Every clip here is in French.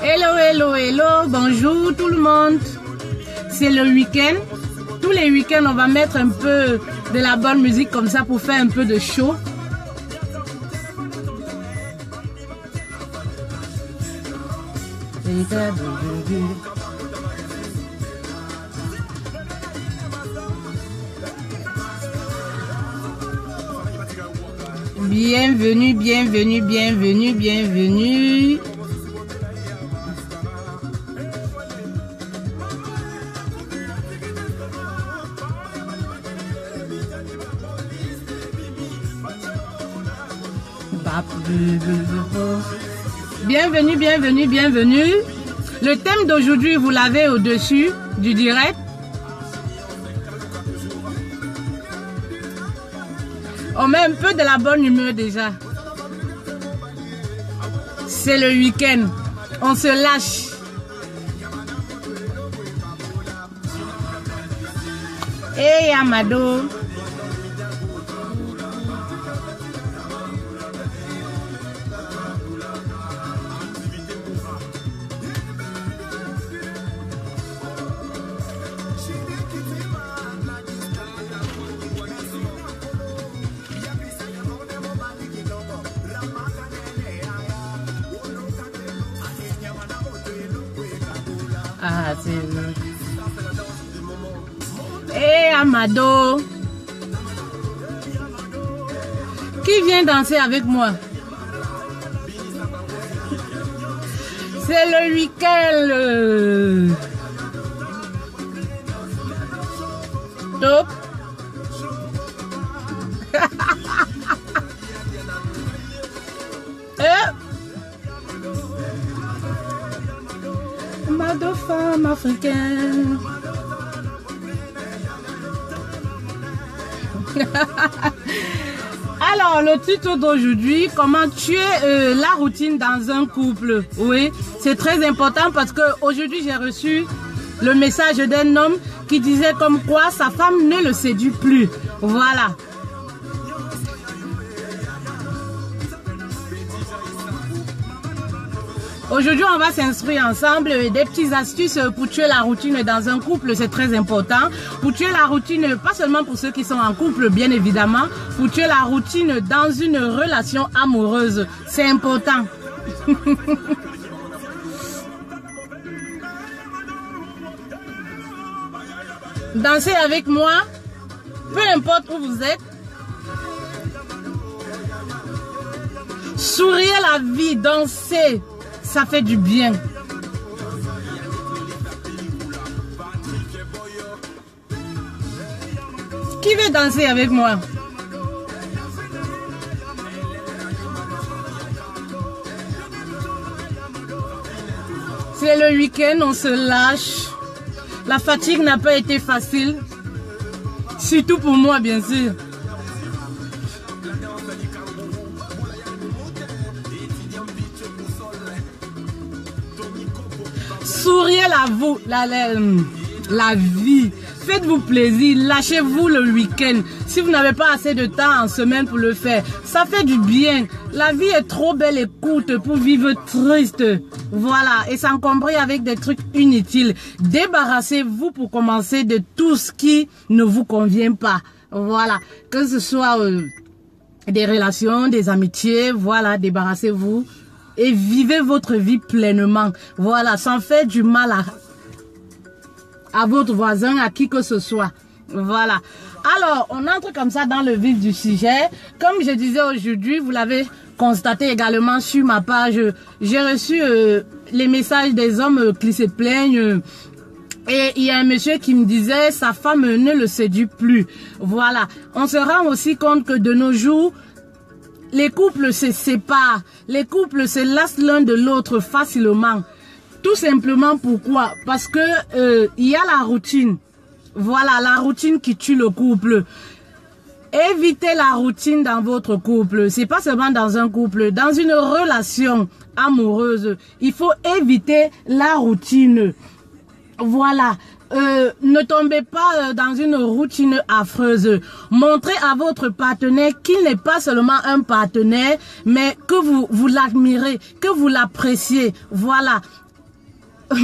Hello, hello, hello, bonjour tout le monde. C'est le week-end. Tous les week-ends, on va mettre un peu de la bonne musique comme ça pour faire un peu de show. Bienvenue, bienvenue, bienvenue, bienvenue. Bienvenue, bienvenue, bienvenue. Le thème d'aujourd'hui, vous l'avez au-dessus du direct. On met un peu de la bonne humeur déjà. C'est le week-end. On se lâche. Hey Amado. Ah, c'est vrai. Hey Amado. Qui vient danser avec moi? C'est le week-end. Top. De femme africaine. Alors, le titre d'aujourd'hui, comment tuer la routine dans un couple. Oui, c'est très important parce que aujourd'hui j'ai reçu le message d'un homme qui disait comme quoi sa femme ne le séduit plus. Voilà. Aujourd'hui, on va s'instruire ensemble des petites astuces pour tuer la routine dans un couple, c'est très important. Pour tuer la routine, pas seulement pour ceux qui sont en couple, bien évidemment, pour tuer la routine dans une relation amoureuse, c'est important. Dansez avec moi, peu importe où vous êtes. Souriez la vie, dansez. Ça fait du bien. Qui veut danser avec moi? C'est le week-end, on se lâche. La fatigue n'a pas été facile. Surtout pour moi, bien sûr. Souriez la vie. Faites-vous plaisir. Lâchez-vous le week-end. Si vous n'avez pas assez de temps en semaine pour le faire, ça fait du bien. La vie est trop belle et courte pour vivre triste. Voilà. Et s'encombrer avec des trucs inutiles. Débarrassez-vous pour commencer de tout ce qui ne vous convient pas. Voilà. Que ce soit des relations, des amitiés. Voilà. Débarrassez-vous. Et vivez votre vie pleinement. Voilà, sans faire du mal à votre voisin, à qui que ce soit. Voilà. Alors, on entre comme ça dans le vif du sujet. Comme je disais aujourd'hui, vous l'avez constaté également sur ma page, j'ai reçu les messages des hommes qui se plaignent. Et il y a un monsieur qui me disait, sa femme ne le séduit plus. Voilà. On se rend aussi compte que de nos jours, les couples se séparent, les couples se lassent l'un de l'autre facilement. Tout simplement pourquoi? Parce que il y a la routine. Voilà, la routine qui tue le couple. Évitez la routine dans votre couple. C'est pas seulement dans un couple, dans une relation amoureuse. Il faut éviter la routine. Voilà. Ne tombez pas dans une routine affreuse. Montrez à votre partenaire qu'il n'est pas seulement un partenaire, mais que vous l'admirez, que vous l'appréciez. Voilà.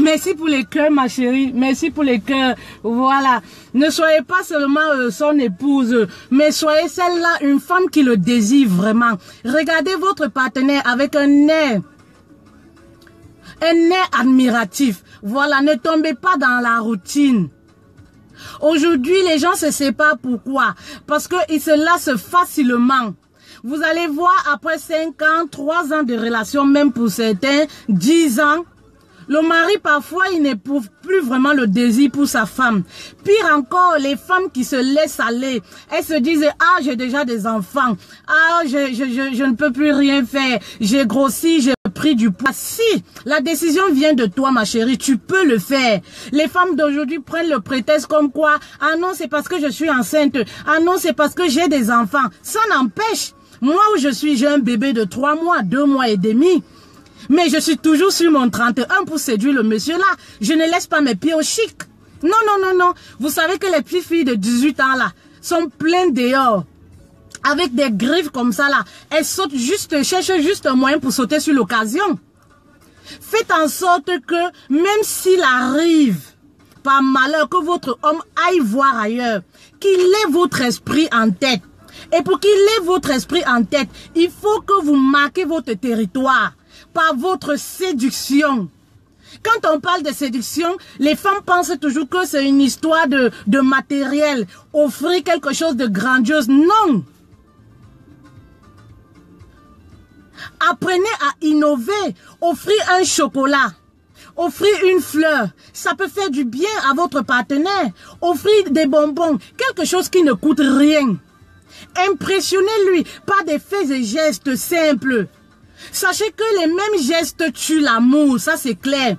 Merci pour les cœurs, ma chérie. Merci pour les cœurs. Voilà. Ne soyez pas seulement son épouse, mais soyez celle-là, une femme qui le désire vraiment. Regardez votre partenaire avec un air admiratif. Voilà, ne tombez pas dans la routine. Aujourd'hui, les gens se séparent. Pourquoi? Parce qu'ils se lassent facilement. Vous allez voir, après 5 ans, 3 ans de relation, même pour certains, 10 ans, le mari, parfois, il n'éprouve plus vraiment le désir pour sa femme. Pire encore, les femmes qui se laissent aller, elles se disent, ah, j'ai déjà des enfants. Ah, je ne peux plus rien faire. J'ai grossi, j'ai pris du poids. Si la décision vient de toi, ma chérie, tu peux le faire. Les femmes d'aujourd'hui prennent le prétexte comme quoi, ah non, c'est parce que je suis enceinte. Ah non, c'est parce que j'ai des enfants. Ça n'empêche. Moi où je suis, j'ai un bébé de 3 mois, 2 mois et demi. Mais je suis toujours sur mon 31 pour séduire le monsieur là. Je ne laisse pas mes pieds au chic. Non, non, non, non. Vous savez que les petites filles de 18 ans là sont pleines dehors. Avec des griffes comme ça là. Elles sautent juste, cherchent juste un moyen pour sauter sur l'occasion. Faites en sorte que même s'il arrive par malheur que votre homme aille voir ailleurs, qu'il ait votre esprit en tête. Et pour qu'il ait votre esprit en tête, il faut que vous marquez votre territoire par votre séduction. Quand on parle de séduction, les femmes pensent toujours que c'est une histoire de matériel, offrir quelque chose de grandiose. Non. Apprenez à innover, offrir un chocolat, offrir une fleur. Ça peut faire du bien à votre partenaire. Offrir des bonbons, quelque chose qui ne coûte rien. Impressionnez-lui par des faits et gestes simples. Sachez que les mêmes gestes tuent l'amour, ça c'est clair.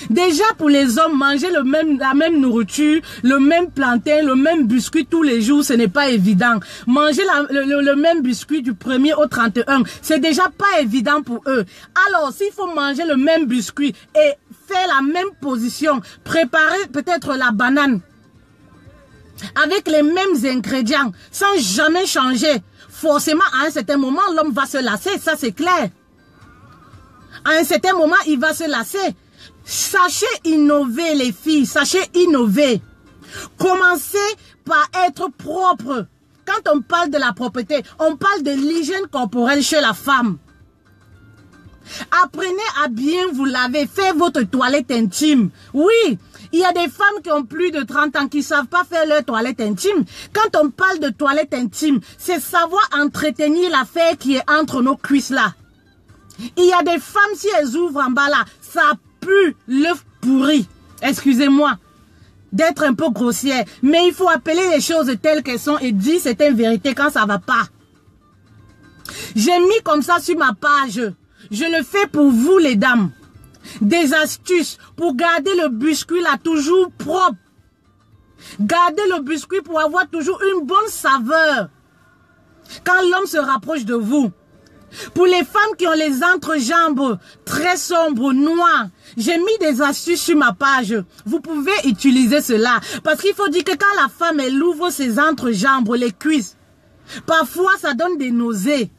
Déjà pour les hommes, manger la même nourriture, le même plantain, le même biscuit tous les jours, ce n'est pas évident. Manger le même biscuit du 1er au 31, c'est déjà pas évident pour eux. Alors s'il faut manger le même biscuit et faire la même position, préparer peut-être la banane avec les mêmes ingrédients, sans jamais changer, forcément, à un certain moment, l'homme va se lasser, ça c'est clair. À un certain moment, il va se lasser. Sachez innover les filles, sachez innover. Commencez par être propre. Quand on parle de la propreté, on parle de l'hygiène corporelle chez la femme. Apprenez à bien vous laver, faire votre toilette intime. Oui, il y a des femmes qui ont plus de 30 ans qui ne savent pas faire leur toilette intime. Quand on parle de toilette intime, c'est savoir entretenir l'affaire qui est entre nos cuisses là. Il y a des femmes, si elles ouvrent en bas là, ça pue l'œuf pourri. Excusez-moi d'être un peu grossière, mais il faut appeler les choses telles qu'elles sont et dire certaines vérités quand ça ne va pas. J'ai mis comme ça sur ma page. Je le fais pour vous les dames. Des astuces pour garder le biscuit là toujours propre. Garder le biscuit pour avoir toujours une bonne saveur. Quand l'homme se rapproche de vous. Pour les femmes qui ont les entrejambes très sombres, noirs, j'ai mis des astuces sur ma page. Vous pouvez utiliser cela. Parce qu'il faut dire que quand la femme elle ouvre ses entrejambes, les cuisses, parfois ça donne des nausées.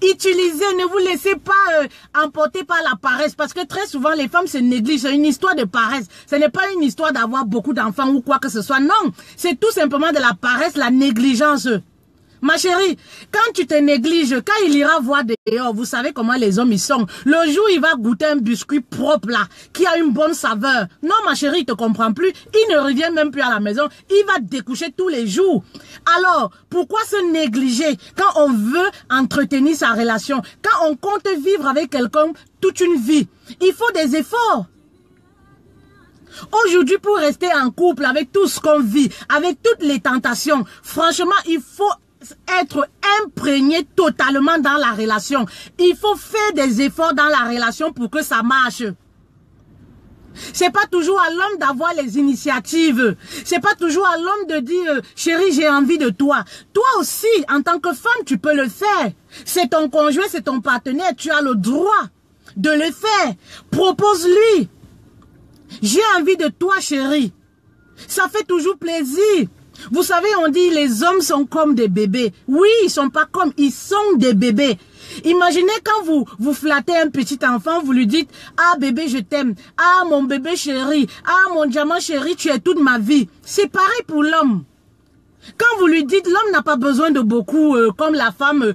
Utilisez, ne vous laissez pas emporter par la paresse. Parce que très souvent, les femmes se négligent. C'est une histoire de paresse. Ce n'est pas une histoire d'avoir beaucoup d'enfants ou quoi que ce soit. Non, c'est tout simplement de la paresse, la négligence. Ma chérie, quand tu te négliges, quand il ira voir dehors, vous savez comment les hommes ils sont. Le jour il va goûter un biscuit propre là, qui a une bonne saveur. Non ma chérie, il te comprend plus. Il ne revient même plus à la maison. Il va découcher tous les jours. Alors, pourquoi se négliger quand on veut entretenir sa relation? Quand on compte vivre avec quelqu'un toute une vie? Il faut des efforts. Aujourd'hui, pour rester en couple avec tout ce qu'on vit, avec toutes les tentations, franchement, il faut être imprégné totalement dans la relation. Il faut faire des efforts dans la relation pour que ça marche. C'est pas toujours à l'homme d'avoir les initiatives. C'est pas toujours à l'homme de dire chérie, j'ai envie de toi. Toi aussi, en tant que femme, tu peux le faire. C'est ton conjoint, c'est ton partenaire, tu as le droit de le faire. Propose-lui. J'ai envie de toi, chérie. Ça fait toujours plaisir. Vous savez, on dit les hommes sont comme des bébés. Oui, ils sont pas comme, ils sont des bébés. Imaginez quand vous flattez un petit enfant, vous lui dites « Ah bébé, je t'aime. Ah mon bébé chéri. Ah mon diamant chéri, tu es toute ma vie. » C'est pareil pour l'homme. Quand vous lui dites, l'homme n'a pas besoin de beaucoup, comme la femme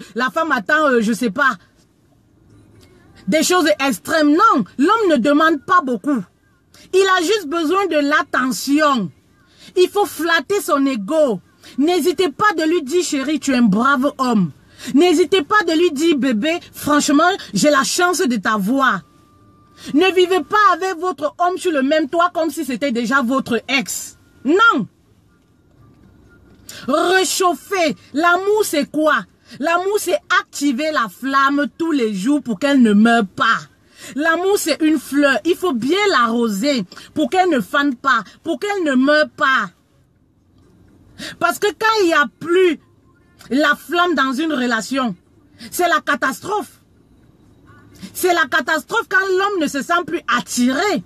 attend, je sais pas, des choses extrêmes. Non, l'homme ne demande pas beaucoup. Il a juste besoin de l'attention. Il faut flatter son ego. N'hésitez pas de lui dire, chérie, tu es un brave homme. N'hésitez pas de lui dire, bébé, franchement, j'ai la chance de t'avoir. Ne vivez pas avec votre homme sur le même toit comme si c'était déjà votre ex. Non. Réchauffer. L'amour, c'est quoi? L'amour, c'est activer la flamme tous les jours pour qu'elle ne meure pas. L'amour, c'est une fleur. Il faut bien l'arroser pour qu'elle ne fane pas, pour qu'elle ne meure pas. Parce que quand il n'y a plus la flamme dans une relation, c'est la catastrophe. C'est la catastrophe quand l'homme ne se sent plus attiré.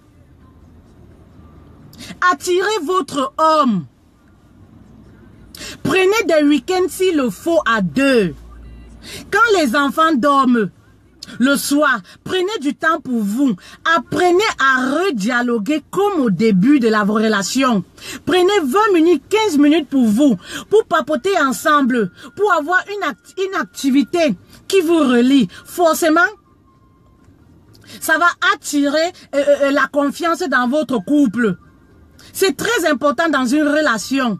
Attirez votre homme. Prenez des week-ends s'il le faut à deux. Quand les enfants dorment, le soir, prenez du temps pour vous. Apprenez à redialoguer comme au début de la relation. Prenez 20 minutes, 15 minutes pour vous, pour papoter ensemble, pour avoir une activité qui vous relie. Forcément, ça va attirer la confiance dans votre couple. C'est très important dans une relation.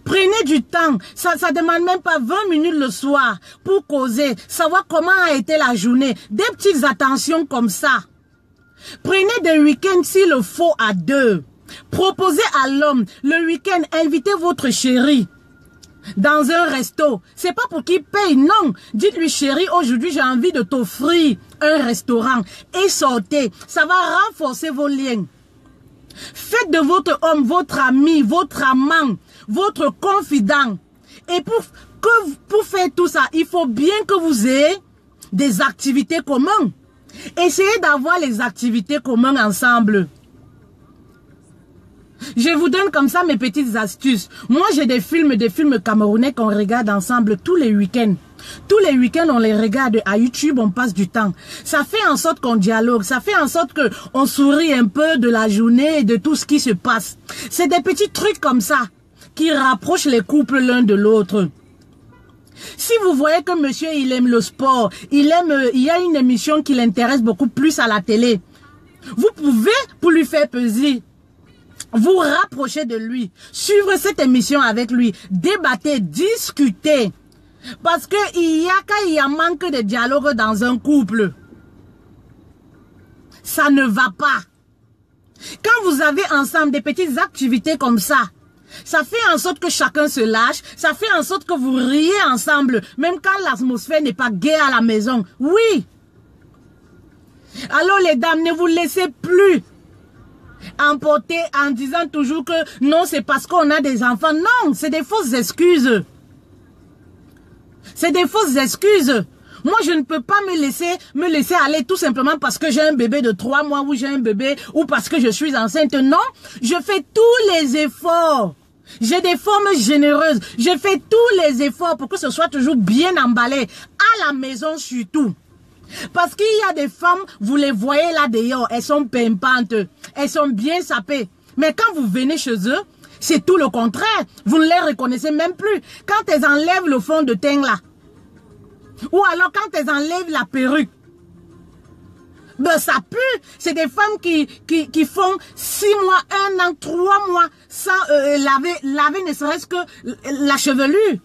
Prenez du temps, ça demande même pas 20 minutes le soir pour causer, savoir comment a été la journée, des petites attentions comme ça. Prenez des week-ends s'il le faut à deux. Proposez à l'homme, le week-end, invitez votre chéri dans un resto. C'est pas pour qu'il paye, non. Dites-lui, chéri, aujourd'hui j'ai envie de t'offrir un restaurant et sortez. Ça va renforcer vos liens. Faites de votre homme votre ami, votre amant, votre confident. Et pour faire tout ça, il faut bien que vous ayez des activités communes. Essayez d'avoir les activités communes ensemble. Je vous donne comme ça mes petites astuces. Moi, j'ai des films camerounais qu'on regarde ensemble tous les week-ends. Tous les week-ends, on les regarde à YouTube, on passe du temps. Ça fait en sorte qu'on dialogue, ça fait en sorte qu'on sourit un peu de la journée et de tout ce qui se passe. C'est des petits trucs comme ça qui rapprochent les couples l'un de l'autre. Si vous voyez que monsieur, il aime le sport, il y a une émission qui l'intéresse beaucoup plus à la télé, vous pouvez, pour lui faire plaisir, vous rapprocher de lui, suivre cette émission avec lui, débattre, discuter. Parce que quand il y a manque de dialogue dans un couple, ça ne va pas. Quand vous avez ensemble des petites activités comme ça fait en sorte que chacun se lâche, ça fait en sorte que vous riez ensemble, même quand l'atmosphère n'est pas gaie à la maison. Oui. Alors les dames, ne vous laissez plus emporter en disant toujours que non, c'est parce qu'on a des enfants. Non, c'est des fausses excuses. C'est des fausses excuses. Moi, je ne peux pas me laisser aller tout simplement parce que j'ai un bébé de 3 mois ou j'ai un bébé ou parce que je suis enceinte. Non, je fais tous les efforts. J'ai des formes généreuses. Je fais tous les efforts pour que ce soit toujours bien emballé. À la maison surtout. Parce qu'il y a des femmes, vous les voyez là dehors, elles sont pimpantes. Elles sont bien sapées. Mais quand vous venez chez eux, c'est tout le contraire. Vous ne les reconnaissez même plus. Quand elles enlèvent le fond de teint là, ou alors quand elles enlèvent la perruque, ben ça pue. C'est des femmes qui font 6 mois, 1 an, 3 mois sans laver ne serait-ce que la chevelure.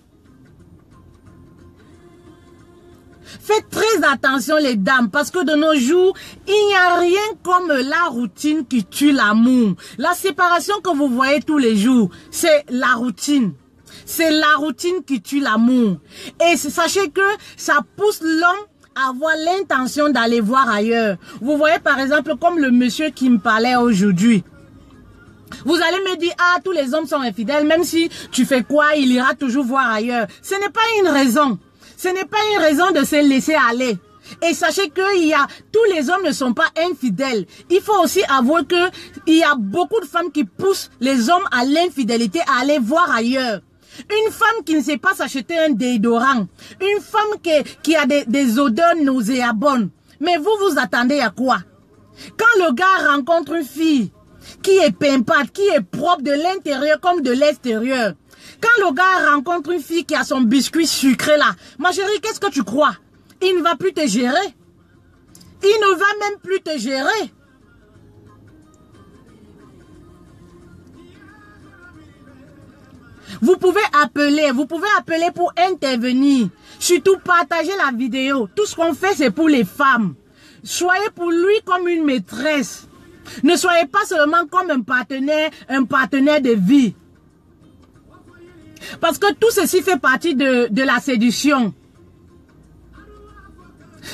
Faites très attention les dames, parce que de nos jours, il n'y a rien comme la routine qui tue l'amour. La séparation que vous voyez tous les jours, c'est la routine. C'est la routine qui tue l'amour. Et sachez que ça pousse l'homme à avoir l'intention d'aller voir ailleurs. Vous voyez par exemple comme le monsieur qui me parlait aujourd'hui. Vous allez me dire, ah, tous les hommes sont infidèles, même si tu fais quoi, il ira toujours voir ailleurs. Ce n'est pas une raison. Ce n'est pas une raison de se laisser aller. Et sachez que tous les hommes ne sont pas infidèles. Il faut aussi avouer que il y a beaucoup de femmes qui poussent les hommes à l'infidélité, à aller voir ailleurs. Une femme qui ne sait pas s'acheter un déodorant. Une femme qui a des odeurs nauséabondes. Mais vous attendez à quoi? Quand le gars rencontre une fille qui est pimpante, qui est propre de l'intérieur comme de l'extérieur. Quand le gars rencontre une fille qui a son biscuit sucré là, ma chérie, qu'est-ce que tu crois? Il ne va plus te gérer. Il ne va même plus te gérer. Vous pouvez appeler pour intervenir. Surtout partagez la vidéo. Tout ce qu'on fait, c'est pour les femmes. Soyez pour lui comme une maîtresse. Ne soyez pas seulement comme un partenaire de vie. Parce que tout ceci fait partie de la séduction.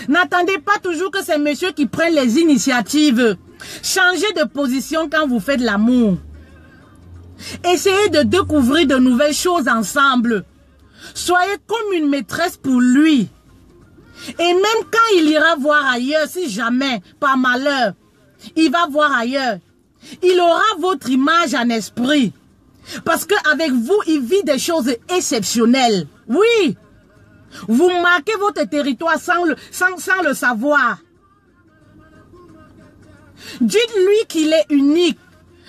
N'attendez pas toujours que c'est monsieur qui prenne les initiatives. Changez de position quand vous faites l'amour. Essayez de découvrir de nouvelles choses ensemble. Soyez comme une maîtresse pour lui. Et même quand il ira voir ailleurs, si jamais, par malheur, il va voir ailleurs, il aura votre image en esprit. Parce qu'avec vous, il vit des choses exceptionnelles. Oui. Vous marquez votre territoire sans le savoir. Dites-lui qu'il est unique.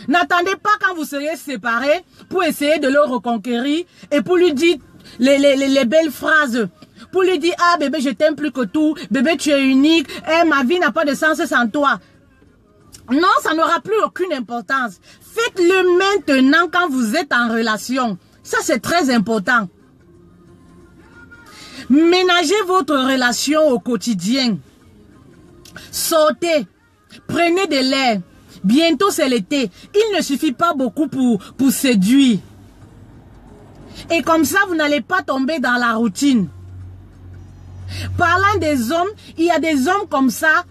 N'attendez pas quand vous serez séparés pour essayer de le reconquérir et pour lui dire les belles phrases. Pour lui dire, ah bébé, je t'aime plus que tout. Bébé, tu es unique. Eh, ma vie n'a pas de sens sans toi. Non, ça n'aura plus aucune importance. Faites-le maintenant quand vous êtes en relation. Ça, c'est très important. Ménagez votre relation au quotidien. Sortez. Prenez de l'air. Bientôt, c'est l'été. Il ne suffit pas beaucoup pour séduire. Et comme ça, vous n'allez pas tomber dans la routine. Parlant des hommes, il y a des hommes comme ça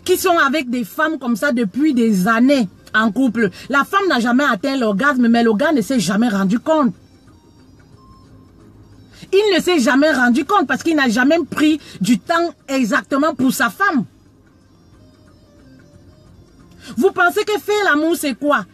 qui sont avec des femmes comme ça depuis des années en couple. La femme n'a jamais atteint l'orgasme, mais le gars ne s'est jamais rendu compte. Il ne s'est jamais rendu compte parce qu'il n'a jamais pris du temps exactement pour sa femme. Vous pensez que faire l'amour, c'est quoi?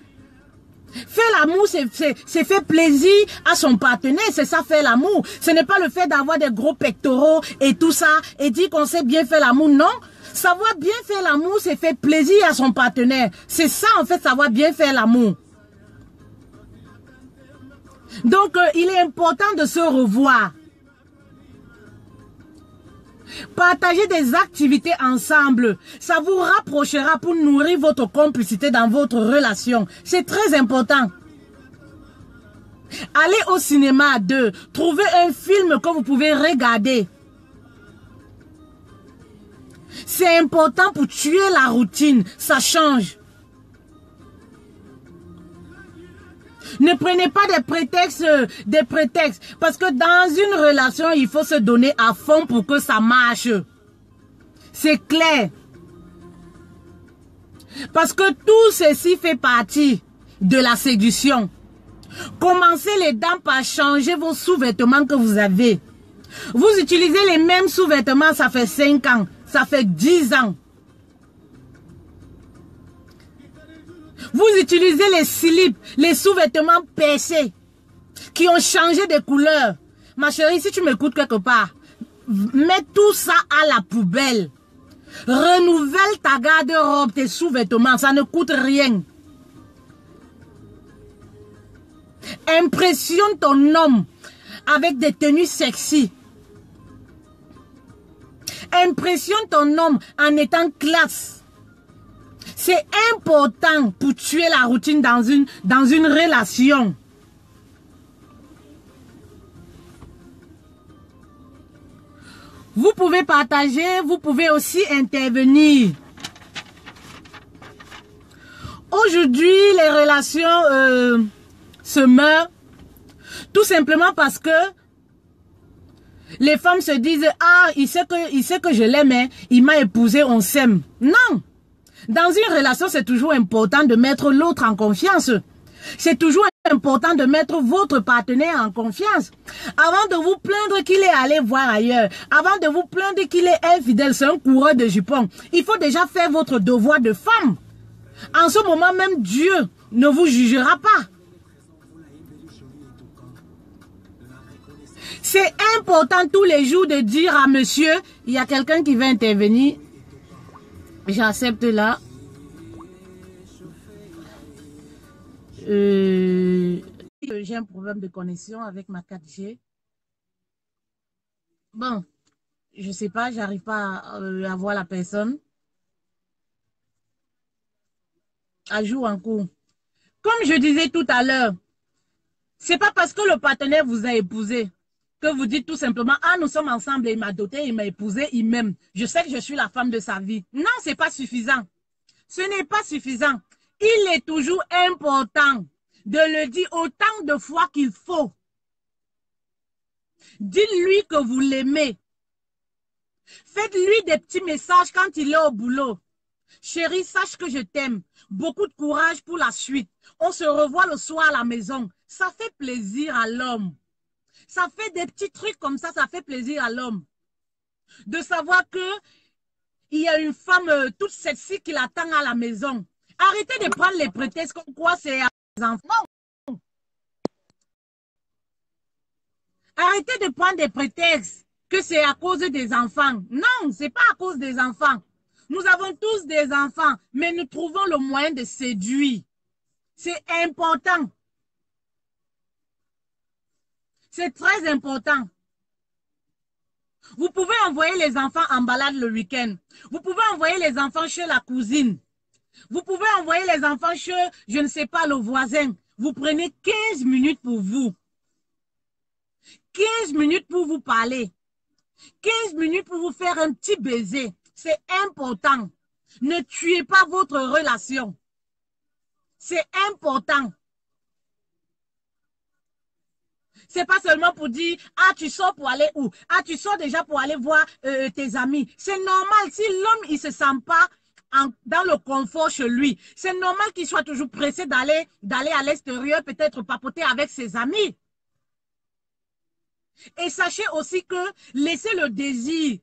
Faire l'amour, c'est faire plaisir à son partenaire, c'est ça faire l'amour. Ce n'est pas le fait d'avoir des gros pectoraux et tout ça, et dire qu'on sait bien faire l'amour, non. Savoir bien faire l'amour, c'est faire plaisir à son partenaire. C'est ça en fait, savoir bien faire l'amour. Donc, il est important de se revoir. Partagez des activités ensemble. Ça vous rapprochera pour nourrir votre complicité dans votre relation. C'est très important. Allez au cinéma à deux. Trouvez un film que vous pouvez regarder. C'est important pour tuer la routine. Ça change. Ne prenez pas des prétextes. Parce que dans une relation, il faut se donner à fond pour que ça marche. C'est clair. Parce que tout ceci fait partie de la séduction. Commencez les dames par changer vos sous-vêtements que vous avez. Vous utilisez les mêmes sous-vêtements, ça fait 5 ans, ça fait 10 ans. Vous utilisez les slips, les sous-vêtements percés, qui ont changé de couleur. Ma chérie, si tu m'écoutes quelque part, mets tout ça à la poubelle. Renouvelle ta garde-robe, tes sous-vêtements, ça ne coûte rien. Impressionne ton homme avec des tenues sexy. Impressionne ton homme en étant classe. C'est important pour tuer la routine dans une relation. Vous pouvez partager, vous pouvez aussi intervenir. Aujourd'hui, les relations se meurent. Tout simplement parce que les femmes se disent, ah, il sait que je l'aime, il m'a épousé, on s'aime. Non. Dans une relation, c'est toujours important de mettre l'autre en confiance. C'est toujours important de mettre votre partenaire en confiance. Avant de vous plaindre qu'il est allé voir ailleurs, avant de vous plaindre qu'il est infidèle, c'est un coureur de jupons, il faut déjà faire votre devoir de femme. En ce moment même, Dieu ne vous jugera pas. C'est important tous les jours de dire à monsieur, il y a quelqu'un qui va intervenir. J'accepte là. J'ai un problème de connexion avec ma 4G. Bon, je sais pas, j'arrive pas à voir la personne. Ajout en cours. Comme je disais tout à l'heure, c'est pas parce que le partenaire vous a épousé que vous dites tout simplement, ah, nous sommes ensemble, il m'a doté, il m'a épousé, il m'aime. Je sais que je suis la femme de sa vie. Non, c'est pas suffisant. Ce n'est pas suffisant. Il est toujours important de le dire autant de fois qu'il faut. Dites-lui que vous l'aimez. Faites-lui des petits messages quand il est au boulot. Chérie, sache que je t'aime. Beaucoup de courage pour la suite. On se revoit le soir à la maison. Ça fait plaisir à l'homme. Ça fait des petits trucs comme ça fait plaisir à l'homme. De savoir que il y a une femme toute sexy qui l'attend à la maison. Arrêtez de prendre les prétextes comme quoi c'est à des enfants. Arrêtez de prendre des prétextes que c'est à cause des enfants. Non, c'est pas à cause des enfants. Nous avons tous des enfants, mais nous trouvons le moyen de séduire. C'est important. C'est très important. Vous pouvez envoyer les enfants en balade le week-end. Vous pouvez envoyer les enfants chez la cousine. Vous pouvez envoyer les enfants chez, je ne sais pas, le voisin. Vous prenez 15 minutes pour vous. 15 minutes pour vous parler. 15 minutes pour vous faire un petit baiser. C'est important. Ne tuez pas votre relation. C'est important. C'est pas seulement pour dire, ah, tu sors pour aller où? Ah, tu sors déjà pour aller voir tes amis. C'est normal. Si l'homme, il se sent pas dans le confort chez lui, c'est normal qu'il soit toujours pressé d'aller à l'extérieur, peut-être papoter avec ses amis. Et sachez aussi que laissez le désir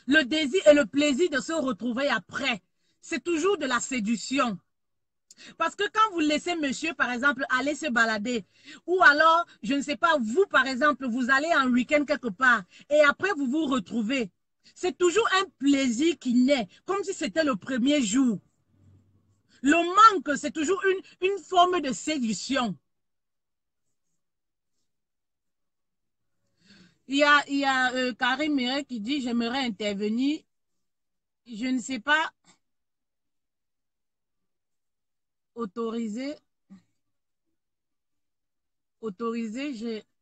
et le plaisir de se retrouver après, c'est toujours de la séduction. Parce que quand vous laissez monsieur, par exemple, aller se balader, ou alors, je ne sais pas, vous, par exemple, vous allez en week-end quelque part, et après, vous vous retrouvez. C'est toujours un plaisir qui naît, comme si c'était le premier jour. Le manque, c'est toujours une forme de séduction. Il y a Karim Mireille qui dit, j'aimerais intervenir. Je ne sais pas. Autorisé,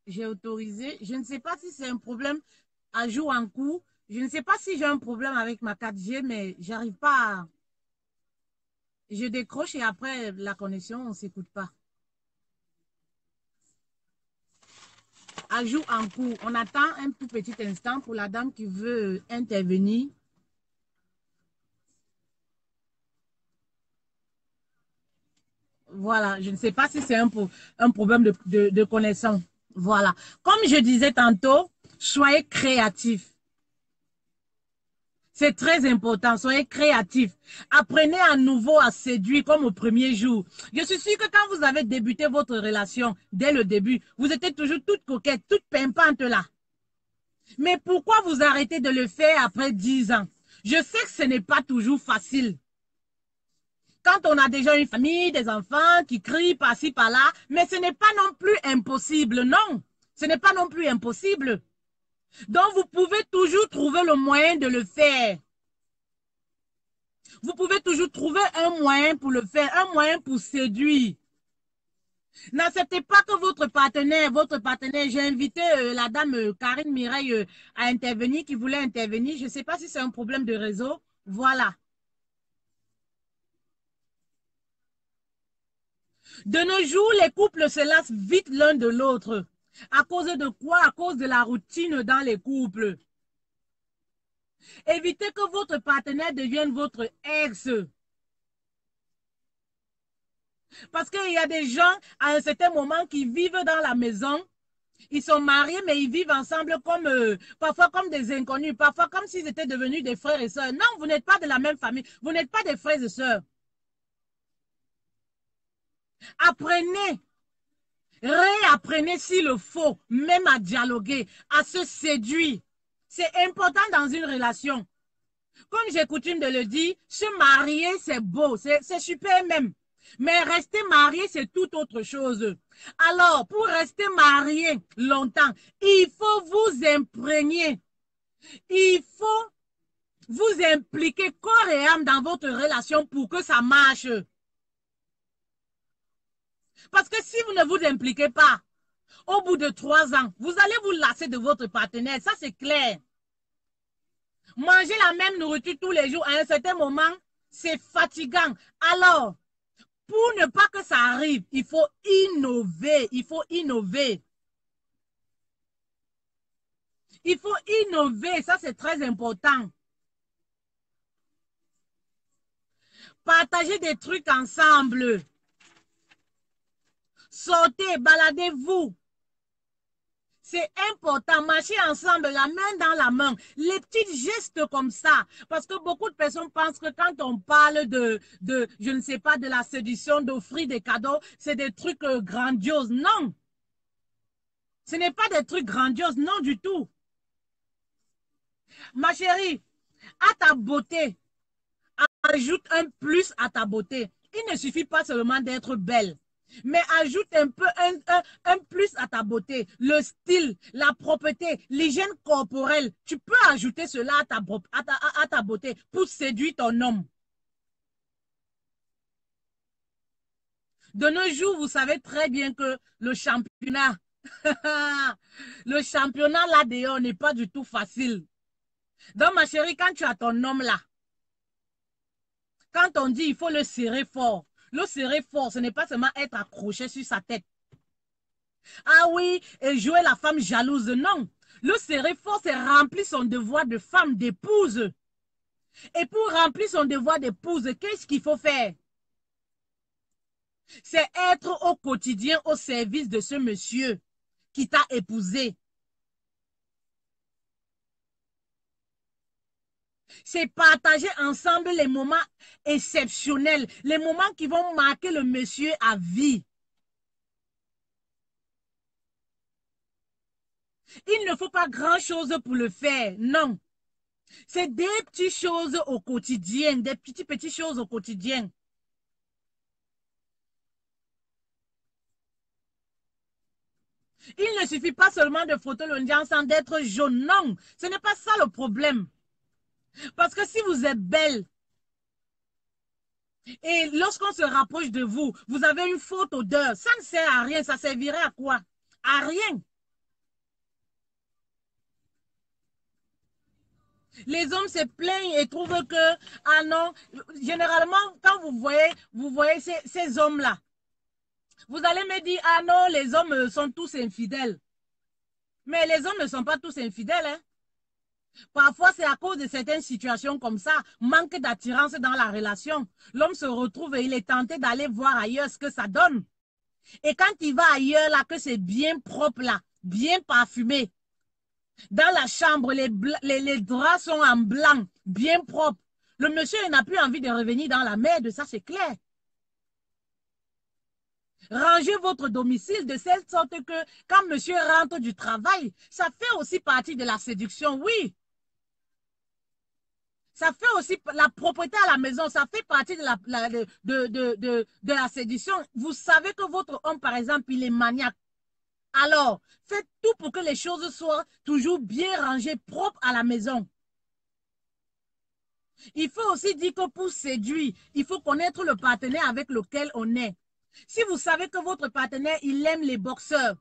j'ai autorisé. Je ne sais pas si c'est un problème à jour en cours. Je ne sais pas si j'ai un problème avec ma 4G, mais j'arrive pas à... Je décroche et après la connexion, on ne s'écoute pas. Ajout en cours. On attend un tout petit instant pour la dame qui veut intervenir. Voilà, je ne sais pas si c'est un problème de connaissance. Voilà. Comme je disais tantôt, soyez créatifs. C'est très important, soyez créatifs. Apprenez à nouveau à séduire comme au premier jour. Je suis sûre que quand vous avez débuté votre relation, dès le début, vous étiez toujours toute coquette, toute pimpante là. Mais pourquoi vous arrêtez de le faire après 10 ans? Je sais que ce n'est pas toujours facile. Quand on a déjà une famille, des enfants qui crient par-ci, par-là, mais ce n'est pas non plus impossible, non. Ce n'est pas non plus impossible. Donc, vous pouvez toujours trouver le moyen de le faire. Vous pouvez toujours trouver un moyen pour le faire, un moyen pour séduire. N'acceptez pas que votre partenaire, j'ai invité la dame Karine Mireille à intervenir, qui voulait intervenir. Je ne sais pas si c'est un problème de réseau. Voilà. De nos jours, les couples se lassent vite l'un de l'autre. À cause de quoi? À cause de la routine dans les couples. Évitez que votre partenaire devienne votre ex. Parce qu'il y a des gens, à un certain moment, qui vivent dans la maison. Ils sont mariés, mais ils vivent ensemble comme, parfois comme des inconnus, parfois comme s'ils étaient devenus des frères et sœurs. Non, vous n'êtes pas de la même famille. Vous n'êtes pas des frères et sœurs. Apprenez, réapprenez s'il le faut, même à dialoguer, à se séduire. C'est important dans une relation. Comme j'ai coutume de le dire, se marier, c'est beau, c'est super même. Mais rester marié, c'est tout autre chose. Alors, pour rester marié longtemps, il faut vous imprégner. Il faut vous impliquer corps et âme dans votre relation pour que ça marche. Parce que si vous ne vous impliquez pas, au bout de 3 ans, vous allez vous lasser de votre partenaire. Ça, c'est clair. Manger la même nourriture tous les jours, à un certain moment, c'est fatigant. Alors, pour ne pas que ça arrive, il faut innover. Il faut innover. Il faut innover. Ça, c'est très important. Partagez des trucs ensemble. Sortez, baladez-vous. C'est important, marcher ensemble, la main dans la main, les petits gestes comme ça. Parce que beaucoup de personnes pensent que quand on parle je ne sais pas, de la séduction, d'offrir des cadeaux, c'est des trucs grandioses. Non. Ce n'est pas des trucs grandioses, non du tout. Ma chérie, à ta beauté, ajoute un plus à ta beauté. Il ne suffit pas seulement d'être belle. Mais ajoute un peu un plus à ta beauté. Le style, la propreté, l'hygiène corporelle. Tu peux ajouter cela à ta beauté pour séduire ton homme. De nos jours, vous savez très bien que le championnat, le championnat là dehors n'est pas du tout facile. Donc ma chérie, quand tu as ton homme là, quand on dit il faut le serrer fort, ce n'est pas seulement être accroché sur sa tête. Ah oui, et jouer la femme jalouse, non. Le serrer fort, c'est remplir son devoir de femme, d'épouse. Et pour remplir son devoir d'épouse, qu'est-ce qu'il faut faire? C'est être au quotidien au service de ce monsieur qui t'a épousé. C'est partager ensemble les moments exceptionnels, les moments qui vont marquer le monsieur à vie. Il ne faut pas grand-chose pour le faire, non. C'est des petites choses au quotidien, des petites choses au quotidien. Il ne suffit pas seulement de frotter le nez ensemble, d'être jaune, non. Ce n'est pas ça le problème. Parce que si vous êtes belle, et lorsqu'on se rapproche de vous, vous avez une forte odeur, ça ne sert à rien, ça servirait à quoi? À rien. Les hommes se plaignent et trouvent que, ah non, généralement, quand vous voyez ces hommes-là, vous allez me dire, ah non, les hommes sont tous infidèles. Mais les hommes ne sont pas tous infidèles, hein. Parfois, c'est à cause de certaines situations comme ça, manque d'attirance dans la relation. L'homme se retrouve et il est tenté d'aller voir ailleurs ce que ça donne. Et quand il va ailleurs, là, que c'est bien propre, là, bien parfumé, dans la chambre, les draps sont en blanc, bien propres. Le monsieur n'a plus envie de revenir dans la merde, ça c'est clair. Rangez votre domicile de telle sorte que quand monsieur rentre du travail, ça fait aussi partie de la séduction, oui. Ça fait aussi la propreté à la maison, ça fait partie de la séduction. Vous savez que votre homme, par exemple, il est maniaque. Alors, faites tout pour que les choses soient toujours bien rangées, propres à la maison. Il faut aussi dire que pour séduire, il faut connaître le partenaire avec lequel on est. Si vous savez que votre partenaire, il aime les boxeurs,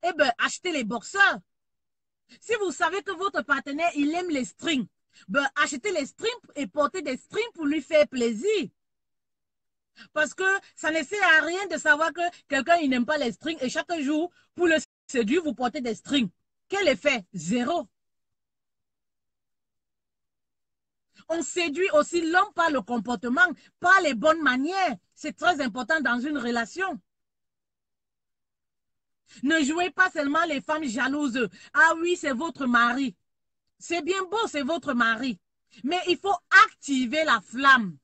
eh bien, achetez les boxeurs. Si vous savez que votre partenaire, il aime les strings, ben, achetez les strings et portez des strings pour lui faire plaisir. Parce que ça ne sert à rien de savoir que quelqu'un, il n'aime pas les strings et chaque jour, pour le séduit, vous portez des strings. Quel effet? Zéro. On séduit aussi l'homme par le comportement, par les bonnes manières. C'est très important dans une relation. Ne jouez pas seulement les femmes jalouses. Ah oui, c'est votre mari. C'est bien beau, c'est votre mari. Mais il faut activer la flamme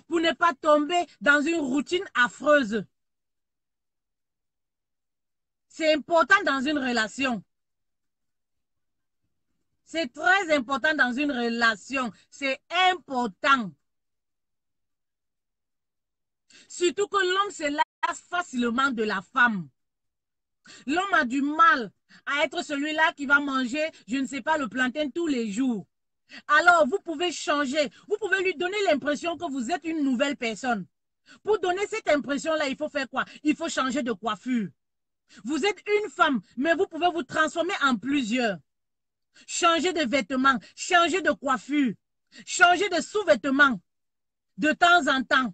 pour ne pas tomber dans une routine affreuse. C'est important dans une relation. C'est très important dans une relation. C'est important. Surtout que l'homme se lasse facilement de la femme. L'homme a du mal à être celui-là qui va manger, je ne sais pas, le plantain tous les jours. Alors, vous pouvez changer. Vous pouvez lui donner l'impression que vous êtes une nouvelle personne. Pour donner cette impression-là, il faut faire quoi? Il faut changer de coiffure. Vous êtes une femme, mais vous pouvez vous transformer en plusieurs. Changer de vêtements, changer de coiffure, changer de sous-vêtements de temps en temps.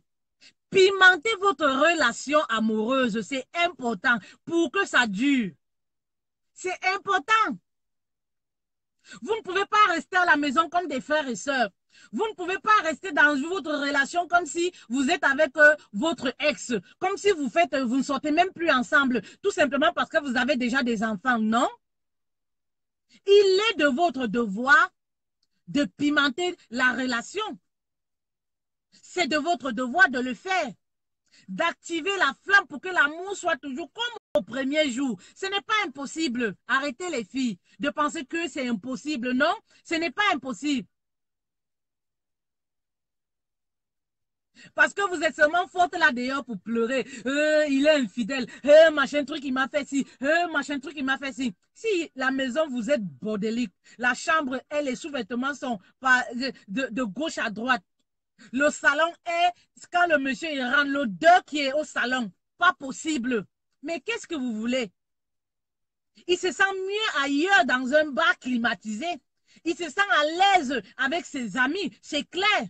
Pimenter votre relation amoureuse, c'est important pour que ça dure. C'est important. Vous ne pouvez pas rester à la maison comme des frères et sœurs. Vous ne pouvez pas rester dans votre relation comme si vous êtes avec votre ex, comme si vous ne sortez même plus ensemble, tout simplement parce que vous avez déjà des enfants, non? Il est de votre devoir de pimenter la relation. C'est de votre devoir de le faire, d'activer la flamme pour que l'amour soit toujours comme au premier jour. Ce n'est pas impossible. Arrêtez les filles de penser que c'est impossible. Non, ce n'est pas impossible. Parce que vous êtes seulement forte là d'ailleurs pour pleurer. Il est infidèle. Machin truc, il m'a fait ci. Machin truc, il m'a fait ci. Si la maison, vous êtes bordélique, la chambre et les sous-vêtements sont de gauche à droite. Le salon est, quand le monsieur il rentre, l'odeur qui est au salon. Pas possible. Mais qu'est-ce que vous voulez? Il se sent mieux ailleurs dans un bar climatisé. Il se sent à l'aise avec ses amis. C'est clair.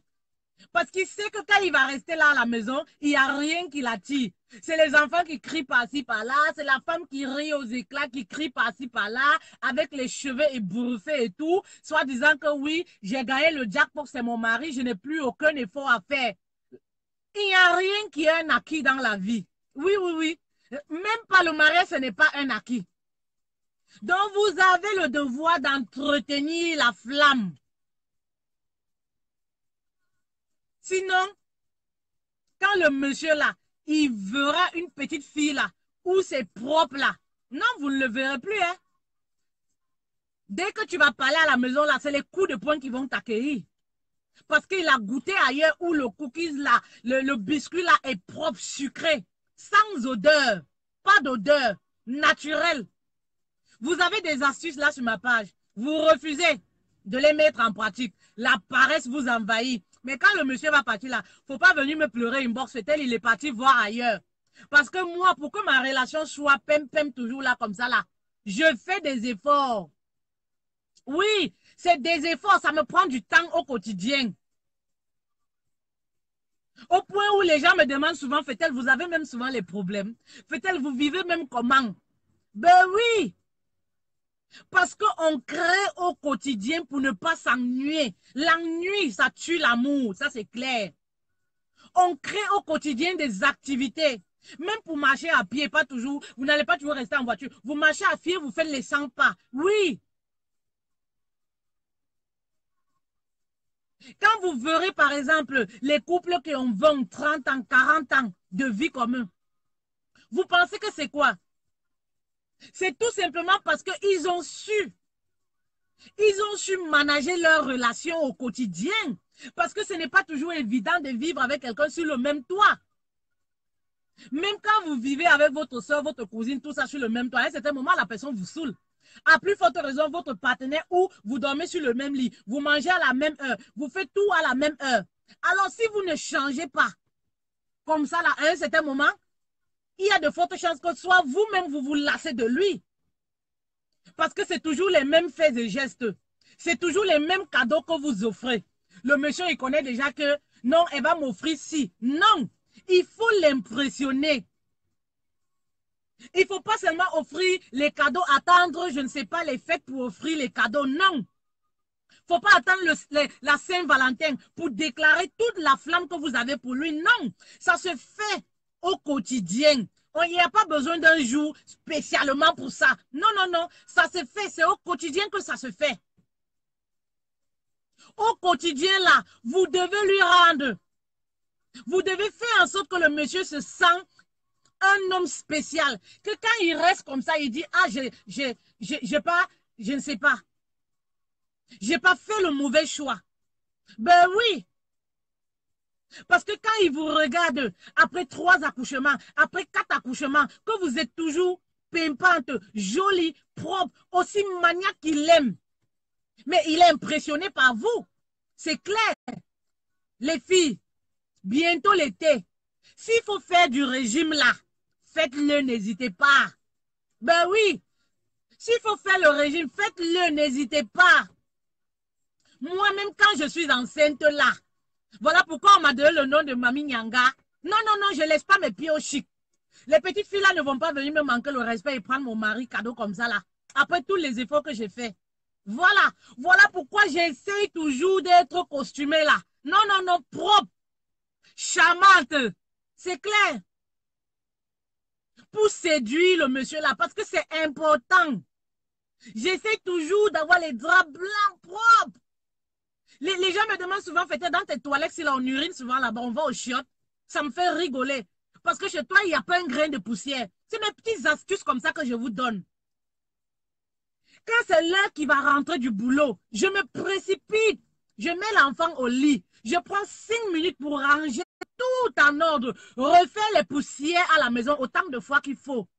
Parce qu'il sait que quand il va rester là à la maison, il n'y a rien qui l'attire. C'est les enfants qui crient par-ci, par-là. C'est la femme qui rit aux éclats, qui crie par-ci, par-là, avec les cheveux ébouriffés et tout, soit disant que oui, j'ai gagné le jackpot, c'est mon mari, je n'ai plus aucun effort à faire. Il n'y a rien qui est un acquis dans la vie. Oui, oui, oui. Même pas le mariage, ce n'est pas un acquis. Donc, vous avez le devoir d'entretenir la flamme. Sinon, quand le monsieur là, il verra une petite fille là, ou c'est propre là, non, vous ne le verrez plus. Hein? Dès que tu vas parler à la maison là, c'est les coups de poing qui vont t'accueillir. Parce qu'il a goûté ailleurs où le cookies là, le biscuit là est propre, sucré, sans odeur, pas d'odeur, naturelle. Vous avez des astuces là sur ma page. Vous refusez de les mettre en pratique. La paresse vous envahit. Mais quand le monsieur va partir là, faut pas venir me pleurer une boxe tel il est parti voir ailleurs. Parce que moi, pour que ma relation soit pem toujours là comme ça là, je fais des efforts. Oui, c'est des efforts, ça me prend du temps au quotidien. Au point où les gens me demandent souvent, fait-elle, vous avez même souvent les problèmes. Fait-elle, vous vivez même comment? Ben oui. Parce qu'on crée au quotidien pour ne pas s'ennuyer. L'ennui, ça tue l'amour, ça c'est clair. On crée au quotidien des activités. Même pour marcher à pied, pas toujours, vous n'allez pas toujours rester en voiture. Vous marchez à pied, vous faites les 100 pas. Oui. Quand vous verrez, par exemple, les couples qui ont 20, 30 ans, 40 ans de vie commune, vous pensez que c'est quoi? C'est tout simplement parce qu'ils ont su manager leurs relations au quotidien. Parce que ce n'est pas toujours évident de vivre avec quelqu'un sur le même toit. Même quand vous vivez avec votre soeur, votre cousine, tout ça sur le même toit, à un certain moment, la personne vous saoule. À plus forte raison, votre partenaire ou vous dormez sur le même lit, vous mangez à la même heure, vous faites tout à la même heure. Alors, si vous ne changez pas comme ça, là, à un certain moment, il y a de fortes chances que soit vous-même, vous vous lassez de lui. Parce que c'est toujours les mêmes faits et gestes. C'est toujours les mêmes cadeaux que vous offrez. Le monsieur, il connaît déjà que non, elle va m'offrir ci. Non, il faut l'impressionner. Il ne faut pas seulement offrir les cadeaux, attendre, je ne sais pas, les fêtes pour offrir les cadeaux. Non. Il ne faut pas attendre la Saint-Valentin pour déclarer toute la flamme que vous avez pour lui. Non. Ça se fait au quotidien. Il n'y a pas besoin d'un jour spécialement pour ça. Non, non, non. Ça se fait. C'est au quotidien que ça se fait. Au quotidien, là, vous devez lui rendre. Vous devez faire en sorte que le monsieur se sent un homme spécial. Que quand il reste comme ça, il dit, ah, j'ai pas, je ne sais pas. J'ai pas fait le mauvais choix. Ben oui. Parce que quand il vous regarde, après 3 accouchements, après 4 accouchements, que vous êtes toujours pimpante, jolie, propre, aussi maniaque qu'il aime. Mais il est impressionné par vous. C'est clair. Les filles, bientôt l'été. S'il faut faire du régime là, faites-le, n'hésitez pas. Ben oui. S'il faut faire le régime, faites-le, n'hésitez pas. Moi-même, quand je suis enceinte là, voilà pourquoi on m'a donné le nom de Mamie Nyanga. Non, non, non, je ne laisse pas mes pieds au chic. Les petites filles là ne vont pas venir me manquer le respect et prendre mon mari cadeau comme ça là. Après tous les efforts que j'ai faits. Voilà. Voilà pourquoi j'essaye toujours d'être costumée là. Non, non, non, propre. Charmante. C'est clair. Pour séduire le monsieur là, parce que c'est important. J'essaie toujours d'avoir les draps blancs propres. Les gens me demandent souvent, fais dans tes toilettes, si on urine souvent là-bas, on va au chiottes. Ça me fait rigoler. Parce que chez toi, il n'y a pas un grain de poussière. C'est mes petites astuces comme ça que je vous donne. Quand c'est l'heure qui va rentrer du boulot, je me précipite. Je mets l'enfant au lit. Je prends 5 minutes pour ranger tout en ordre. Refaire les poussières à la maison autant de fois qu'il faut.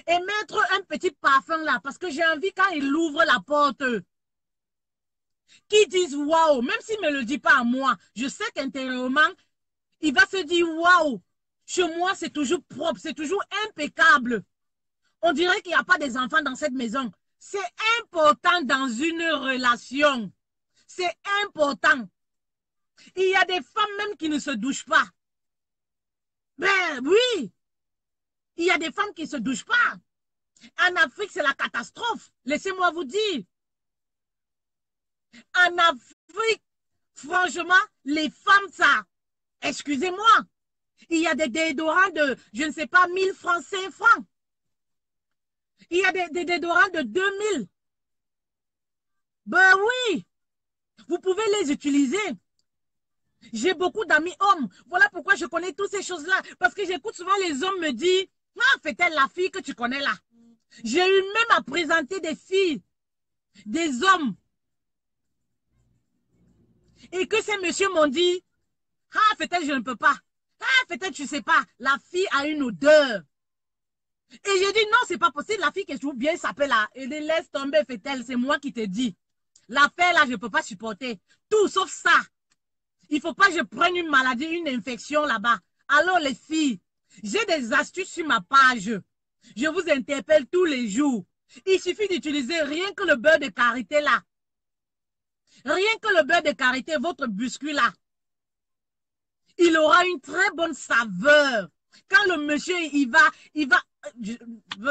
Et mettre un petit parfum là. Parce que j'ai envie quand il ouvre la porte, qu'ils disent waouh. Même s'il ne me le dit pas à moi, je sais qu'intérieurement, il va se dire waouh. Chez moi, c'est toujours propre, c'est toujours impeccable. On dirait qu'il n'y a pas des enfants dans cette maison. C'est important dans une relation. C'est important. Il y a des femmes même qui ne se douchent pas. Ben oui. Il y a des femmes qui ne se douchent pas. En Afrique, c'est la catastrophe. Laissez-moi vous dire. En Afrique, franchement, les femmes, ça, excusez-moi, il y a des déodorants de, je ne sais pas, 1000 francs, 5 francs. Il y a des déodorants de 2000. Ben oui, vous pouvez les utiliser. J'ai beaucoup d'amis hommes. Voilà pourquoi je connais toutes ces choses-là. Parce que j'écoute souvent les hommes me dire, ah, fait-elle la fille que tu connais là? J'ai eu même à présenter des filles, des hommes. Et que ces messieurs m'ont dit, ah, peut-être je ne peux pas. Ah, peut-être je ne sais pas. La fille a une odeur. Et j'ai dit, non, c'est pas possible. La fille qui est toujours bien s'appelle là. Et les laisse tomber, fait-elle. C'est moi qui te dis. L'affaire là, je ne peux pas supporter. Tout sauf ça. Il ne faut pas que je prenne une maladie, une infection là-bas. Alors les filles, j'ai des astuces sur ma page. Je vous interpelle tous les jours. Il suffit d'utiliser rien que le beurre de karité là. Rien que le beurre de karité, votre biscuit là. Il aura une très bonne saveur. Quand le monsieur, il va,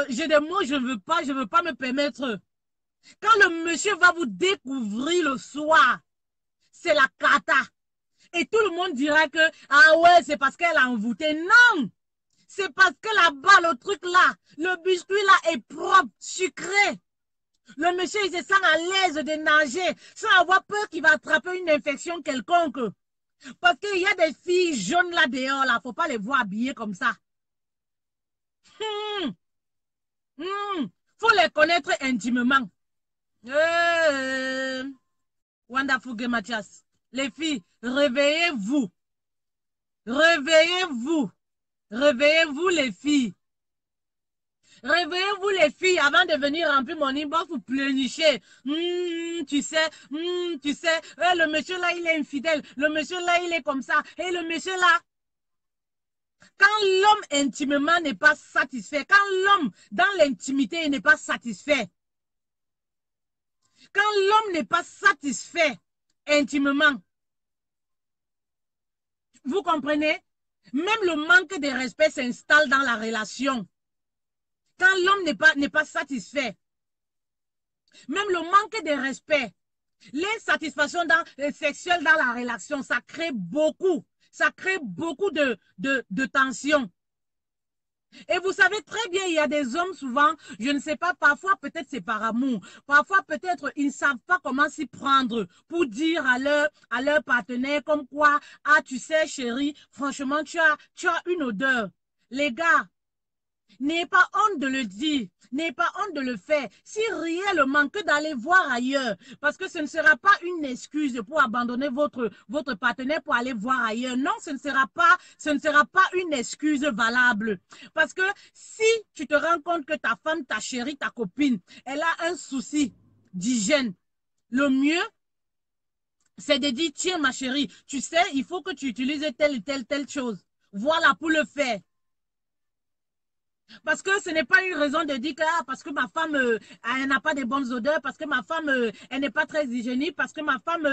j'ai des mots, je ne veux pas me permettre. Quand le monsieur va vous découvrir le soir, c'est la cata. Et tout le monde dira que, ah ouais, c'est parce qu'elle a envoûté. Non! C'est parce que là-bas, le truc là, le biscuit là est propre, sucré. Le monsieur, il se sent à l'aise de nager sans avoir peur qu'il va attraper une infection quelconque. Parce qu'il y a des filles jaunes là dehors, là, faut pas les voir habillées comme ça. Faut les connaître intimement. Wonderful Game Mathias. Les filles, réveillez-vous. Réveillez-vous. Réveillez-vous les filles. Réveillez-vous les filles avant de venir remplir mon inbox pour pleurnicher. Tu sais, le monsieur là, il est infidèle. Le monsieur là, il est comme ça. Et le monsieur là, quand l'homme intimement n'est pas satisfait, quand l'homme dans l'intimité n'est pas satisfait, quand l'homme n'est pas satisfait intimement, vous comprenez? Même le manque de respect s'installe dans la relation. Quand l'homme n'est pas satisfait, même le manque de respect, l'insatisfaction sexuelle dans la relation, ça crée beaucoup de tension. Et vous savez très bien, il y a des hommes souvent, je ne sais pas, parfois peut-être c'est par amour, parfois peut-être ils ne savent pas comment s'y prendre pour dire à leur partenaire comme quoi, ah tu sais chérie, franchement tu as une odeur. Les gars, n'ayez pas honte de le dire, n'ayez pas honte de le faire. Si réellement que d'aller voir ailleurs, parce que ce ne sera pas une excuse pour abandonner votre partenaire pour aller voir ailleurs. Non, ce ne sera pas une excuse valable. Parce que si tu te rends compte que ta femme, ta chérie, ta copine, elle a un souci d'hygiène, le mieux, c'est de dire, tiens ma chérie, tu sais, il faut que tu utilises telle chose. Voilà pour le faire. Parce que ce n'est pas une raison de dire que parce que ma femme elle n'a pas de bonnes odeurs, parce que ma femme elle n'est pas très hygiénique, parce que ma femme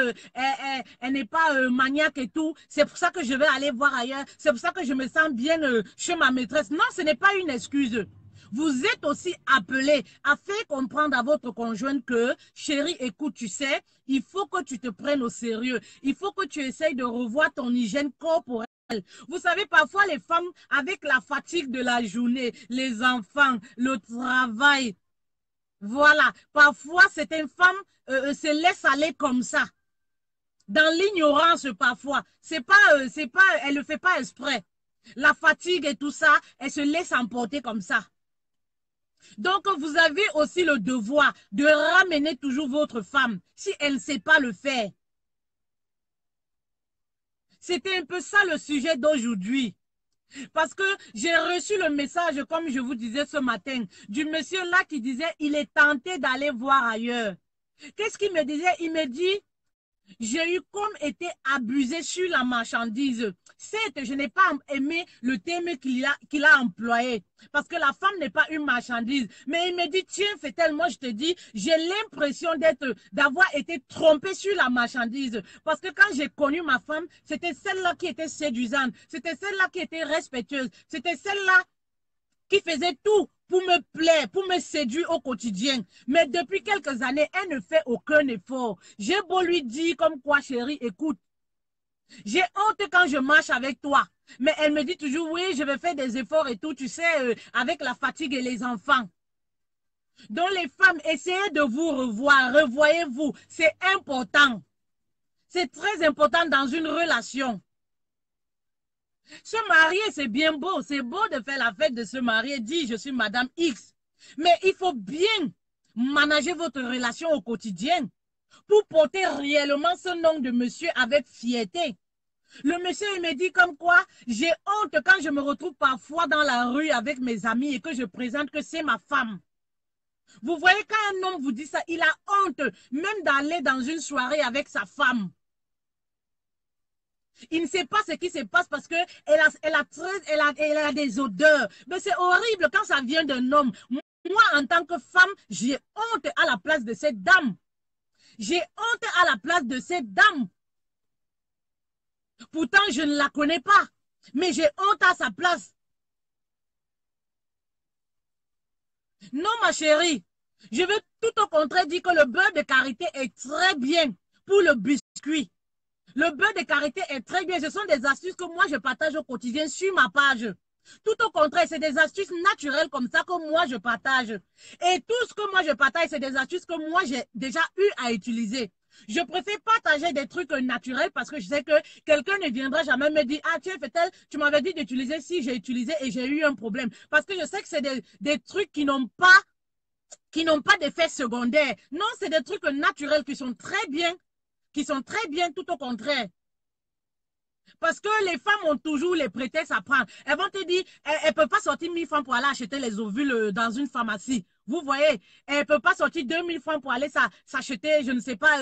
elle n'est pas maniaque et tout. C'est pour ça que je vais aller voir ailleurs. C'est pour ça que je me sens bien chez ma maîtresse. Non, ce n'est pas une excuse. Vous êtes aussi appelé à faire comprendre à votre conjoint que, chérie, écoute, tu sais, il faut que tu te prennes au sérieux. Il faut que tu essayes de revoir ton hygiène corporelle. Vous savez, parfois les femmes, avec la fatigue de la journée, les enfants, le travail, voilà, parfois certaines femmes se laissent aller comme ça, dans l'ignorance parfois. C'est pas, elle ne fait pas exprès. La fatigue et tout ça, elle se laisse emporter comme ça. Donc, vous avez aussi le devoir de ramener toujours votre femme, si elle ne sait pas le faire. C'était un peu ça le sujet d'aujourd'hui. Parce que j'ai reçu le message, comme je vous disais ce matin, du monsieur là qui disait il est tenté d'aller voir ailleurs. Qu'est-ce qu'il me disait? Il me dit, j'ai eu comme été abusé sur la marchandise. Certes, je n'ai pas aimé le terme qu'il a employé. Parce que la femme n'est pas une marchandise. Mais il me dit, tiens, fait-elle, moi je te dis, j'ai l'impression d'avoir été trompée sur la marchandise. Parce que quand j'ai connu ma femme, c'était celle-là qui était séduisante. C'était celle-là qui était respectueuse. C'était celle-là qui faisait tout pour me plaire, pour me séduire au quotidien. Mais depuis quelques années, elle ne fait aucun effort. J'ai beau lui dire comme quoi, chérie, écoute, j'ai honte quand je marche avec toi. Mais elle me dit toujours, oui, je vais faire des efforts et tout, tu sais, avec la fatigue et les enfants. Donc les femmes, essayez de vous revoir, revoyez-vous. C'est important. C'est très important dans une relation. Se marier, c'est bien beau. C'est beau de faire la fête, de se marier, dire je suis Madame X. Mais il faut bien manager votre relation au quotidien pour porter réellement ce nom de monsieur avec fierté. Le monsieur, il me dit comme quoi, j'ai honte quand je me retrouve parfois dans la rue avec mes amis et que je présente que c'est ma femme. Vous voyez, quand un homme vous dit ça, il a honte même d'aller dans une soirée avec sa femme. Il ne sait pas ce qui se passe parce que elle a des odeurs. Mais c'est horrible quand ça vient d'un homme. Moi, en tant que femme, j'ai honte à la place de cette dame. J'ai honte à la place de cette dame. Pourtant, je ne la connais pas. Mais j'ai honte à sa place. Non, ma chérie. Je veux tout au contraire dire que le beurre de karité est très bien pour le biscuit. Le beurre de karité est très bien. Ce sont des astuces que moi, je partage au quotidien sur ma page. Tout au contraire, c'est des astuces naturelles comme ça que moi, je partage. Et tout ce que moi, je partage, c'est des astuces que moi, j'ai déjà eu à utiliser. Je préfère partager des trucs naturels parce que je sais que quelqu'un ne viendra jamais me dire « Ah, tiens, fait-elle, tu m'avais dit d'utiliser si j'ai utilisé et j'ai eu un problème. » Parce que je sais que c'est des trucs qui n'ont pas d'effet secondaire. Non, c'est des trucs naturels qui sont très bien tout au contraire. Parce que les femmes ont toujours les prétextes à prendre. Elles vont te dire, elles ne peuvent pas sortir 1000 francs pour aller acheter les ovules dans une pharmacie. Vous voyez, elles ne peuvent pas sortir 2000 francs pour aller s'acheter, je ne sais pas,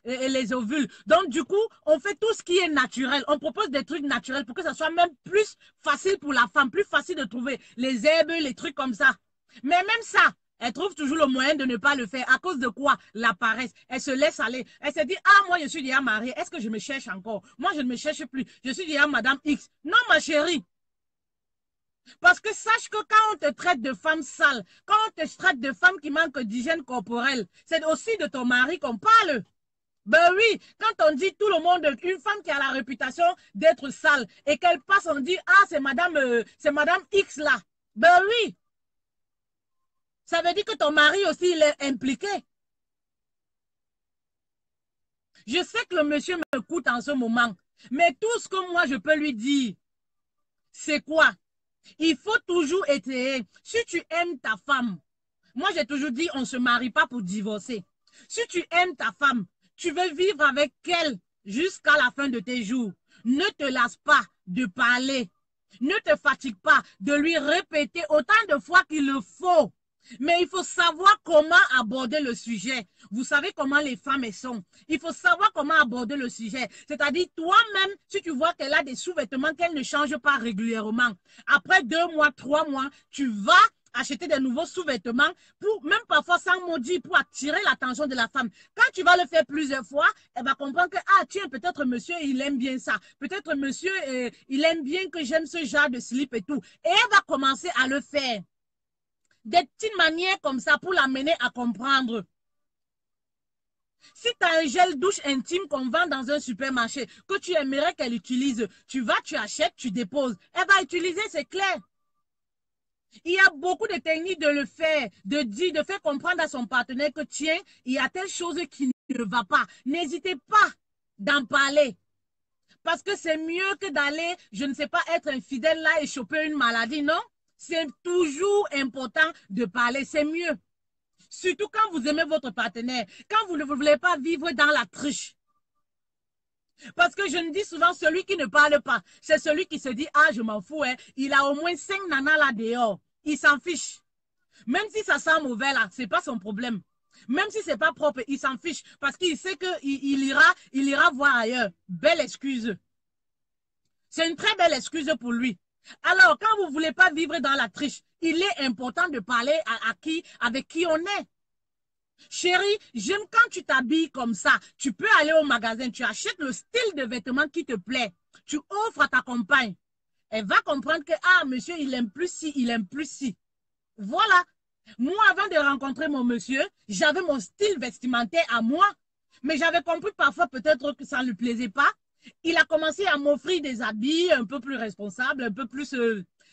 les ovules. Donc, du coup, on fait tout ce qui est naturel. On propose des trucs naturels pour que ça soit même plus facile pour la femme, plus facile de trouver les herbes, les trucs comme ça. Mais même ça, elle trouve toujours le moyen de ne pas le faire. À cause de quoi? La paresse. Elle se laisse aller. Elle se dit, ah, moi, je suis déjà mariée. Est-ce que je me cherche encore? Moi, je ne me cherche plus. Je suis déjà Madame X. Non, ma chérie. Parce que sache que quand on te traite de femme sale, quand on te traite de femme qui manque d'hygiène corporelle, c'est aussi de ton mari qu'on parle. Ben oui, quand on dit tout le monde, une femme qui a la réputation d'être sale et qu'elle passe, on dit, ah, c'est madame X là. Ben oui, ça veut dire que ton mari aussi, il est impliqué. Je sais que le monsieur me coûte en ce moment, mais tout ce que moi je peux lui dire, c'est quoi? Il faut toujours essayer. Si tu aimes ta femme, moi j'ai toujours dit, on ne se marie pas pour divorcer. Si tu aimes ta femme, tu veux vivre avec elle jusqu'à la fin de tes jours. Ne te lasse pas de parler. Ne te fatigue pas de lui répéter autant de fois qu'il le faut. Mais il faut savoir comment aborder le sujet. Vous savez comment les femmes sont. Il faut savoir comment aborder le sujet. C'est-à-dire, toi-même, si tu vois qu'elle a des sous-vêtements qu'elle ne change pas régulièrement, après 2 mois, 3 mois, tu vas acheter des nouveaux sous-vêtements pour, même parfois sans maudire, pour attirer l'attention de la femme. Quand tu vas le faire plusieurs fois, elle va comprendre que, ah, tiens, peut-être monsieur, il aime bien ça. Peut-être monsieur, il aime bien que j'aime ce genre de slip et tout. Et elle va commencer à le faire. Des petites manières comme ça pour l'amener à comprendre. Si tu as un gel douche intime qu'on vend dans un supermarché, que tu aimerais qu'elle utilise, tu vas, tu achètes, tu déposes. Elle va utiliser, c'est clair. Il y a beaucoup de techniques de le faire, de dire, de faire comprendre à son partenaire que tiens, il y a telle chose qui ne va pas. N'hésitez pas d'en parler. Parce que c'est mieux que d'aller, je ne sais pas, être infidèle là et choper une maladie, non? C'est toujours important de parler, c'est mieux. Surtout quand vous aimez votre partenaire, quand vous ne voulez pas vivre dans la triche. Parce que je ne dis souvent, celui qui ne parle pas, c'est celui qui se dit, ah, je m'en fous, hein. Il a au moins 5 nanas là dehors. Il s'en fiche. Même si ça sent mauvais là, c'est pas son problème. Même si c'est pas propre, il s'en fiche. Parce qu'il sait qu'il ira voir ailleurs. Belle excuse. C'est une très belle excuse pour lui. Alors, quand vous ne voulez pas vivre dans la triche, il est important de parler avec qui on est. Chérie, j'aime quand tu t'habilles comme ça. Tu peux aller au magasin, tu achètes le style de vêtements qui te plaît. Tu offres à ta compagne. Elle va comprendre que, ah, monsieur, il aime plus ci, il aime plus ci. Voilà. Moi, avant de rencontrer mon monsieur, j'avais mon style vestimentaire à moi. Mais j'avais compris parfois peut-être que ça ne lui plaisait pas. Il a commencé à m'offrir des habits un peu plus responsables, un peu plus...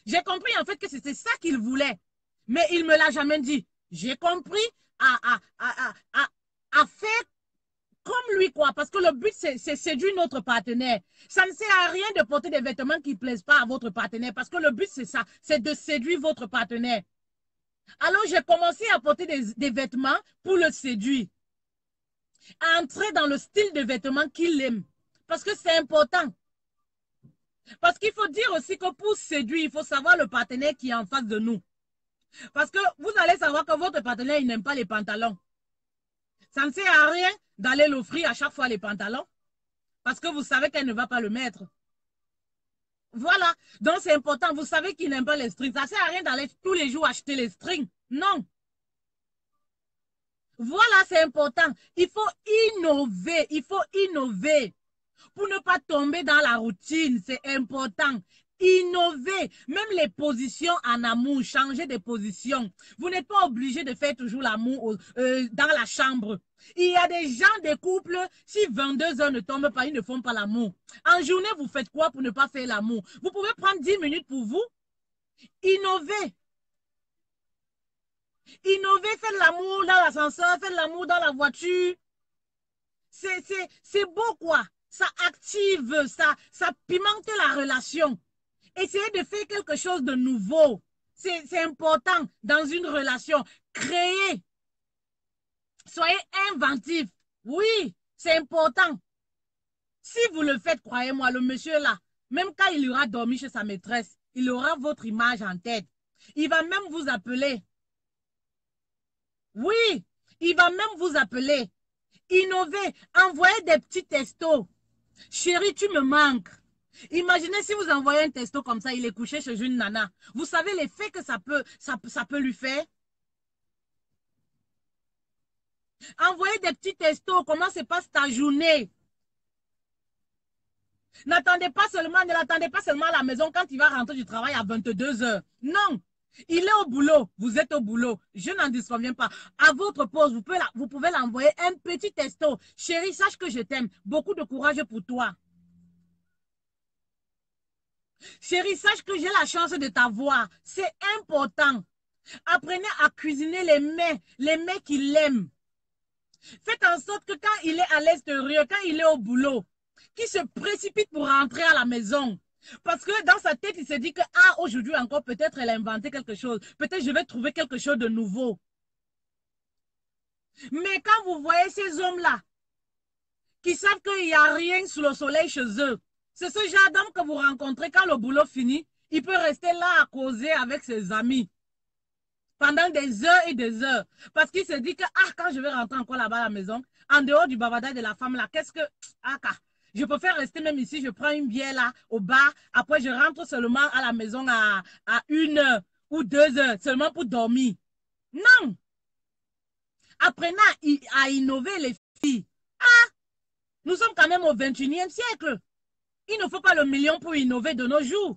J'ai compris en fait que c'était ça qu'il voulait. Mais il ne me l'a jamais dit. J'ai compris à faire comme lui, quoi. Parce que le but, c'est séduire notre partenaire. Ça ne sert à rien de porter des vêtements qui ne plaisent pas à votre partenaire. Parce que le but, c'est ça. C'est de séduire votre partenaire. Alors, j'ai commencé à porter des vêtements pour le séduire. À entrer dans le style de vêtements qu'il aime. Parce que c'est important. Parce qu'il faut dire aussi que pour séduire, il faut savoir le partenaire qui est en face de nous. Parce que vous allez savoir que votre partenaire, il n'aime pas les pantalons. Ça ne sert à rien d'aller l'offrir à chaque fois les pantalons. Parce que vous savez qu'elle ne va pas le mettre. Voilà. Donc, c'est important. Vous savez qu'il n'aime pas les strings. Ça ne sert à rien d'aller tous les jours acheter les strings. Non. Voilà, c'est important. Il faut innover. Il faut innover. Pour ne pas tomber dans la routine, c'est important. Innover, même les positions en amour, changer de position. Vous n'êtes pas obligé de faire toujours l'amour dans la chambre. Il y a des gens, des couples, si 22 heures ne tombent pas, ils ne font pas l'amour. En journée, vous faites quoi pour ne pas faire l'amour? Vous pouvez prendre 10 minutes pour vous. Innover. Innover, faites l'amour dans l'ascenseur, faites l'amour dans la voiture. C'est beau, quoi. Ça active, ça pimente la relation. Essayez de faire quelque chose de nouveau. C'est important dans une relation. Créer. Soyez inventif. Oui, c'est important. Si vous le faites, croyez-moi, le monsieur là, même quand il aura dormi chez sa maîtresse, il aura votre image en tête. Il va même vous appeler. Oui, il va même vous appeler. Innover, envoyer des petits textos. Chérie, tu me manques. Imaginez si vous envoyez un texto comme ça, il est couché chez une nana. Vous savez l'effet que ça peut lui faire? Envoyez des petits textos, comment se passe ta journée? N'attendez pas seulement, ne l'attendez pas seulement à la maison quand il va rentrer du travail à 22 heures. Non. Il est au boulot, vous êtes au boulot. Je n'en disconviens pas. À votre pause, vous pouvez l'envoyer un petit texto. Chérie, sache que je t'aime. Beaucoup de courage pour toi. Chérie, sache que j'ai la chance de t'avoir. C'est important. Apprenez à cuisiner les mets qu'il aime. Faites en sorte que quand il est à l'extérieur, quand il est au boulot, qu'il se précipite pour rentrer à la maison. Parce que dans sa tête, il se dit que, ah, aujourd'hui encore, peut-être elle a inventé quelque chose. Peut-être je vais trouver quelque chose de nouveau. Mais quand vous voyez ces hommes-là, qui savent qu'il n'y a rien sous le soleil chez eux, c'est ce genre d'homme que vous rencontrez quand le boulot finit. Il peut rester là à causer avec ses amis pendant des heures et des heures. Parce qu'il se dit que, ah, quand je vais rentrer encore là-bas à la maison, en dehors du bavardage de la femme là, qu'est-ce que, ah, je préfère rester même ici, je prends une bière là, au bar, après je rentre seulement à la maison à 1 heure ou 2 heures, seulement pour dormir. Non! Apprenez à innover les filles. Ah! Nous sommes quand même au 21e siècle. Il ne faut pas le million pour innover de nos jours.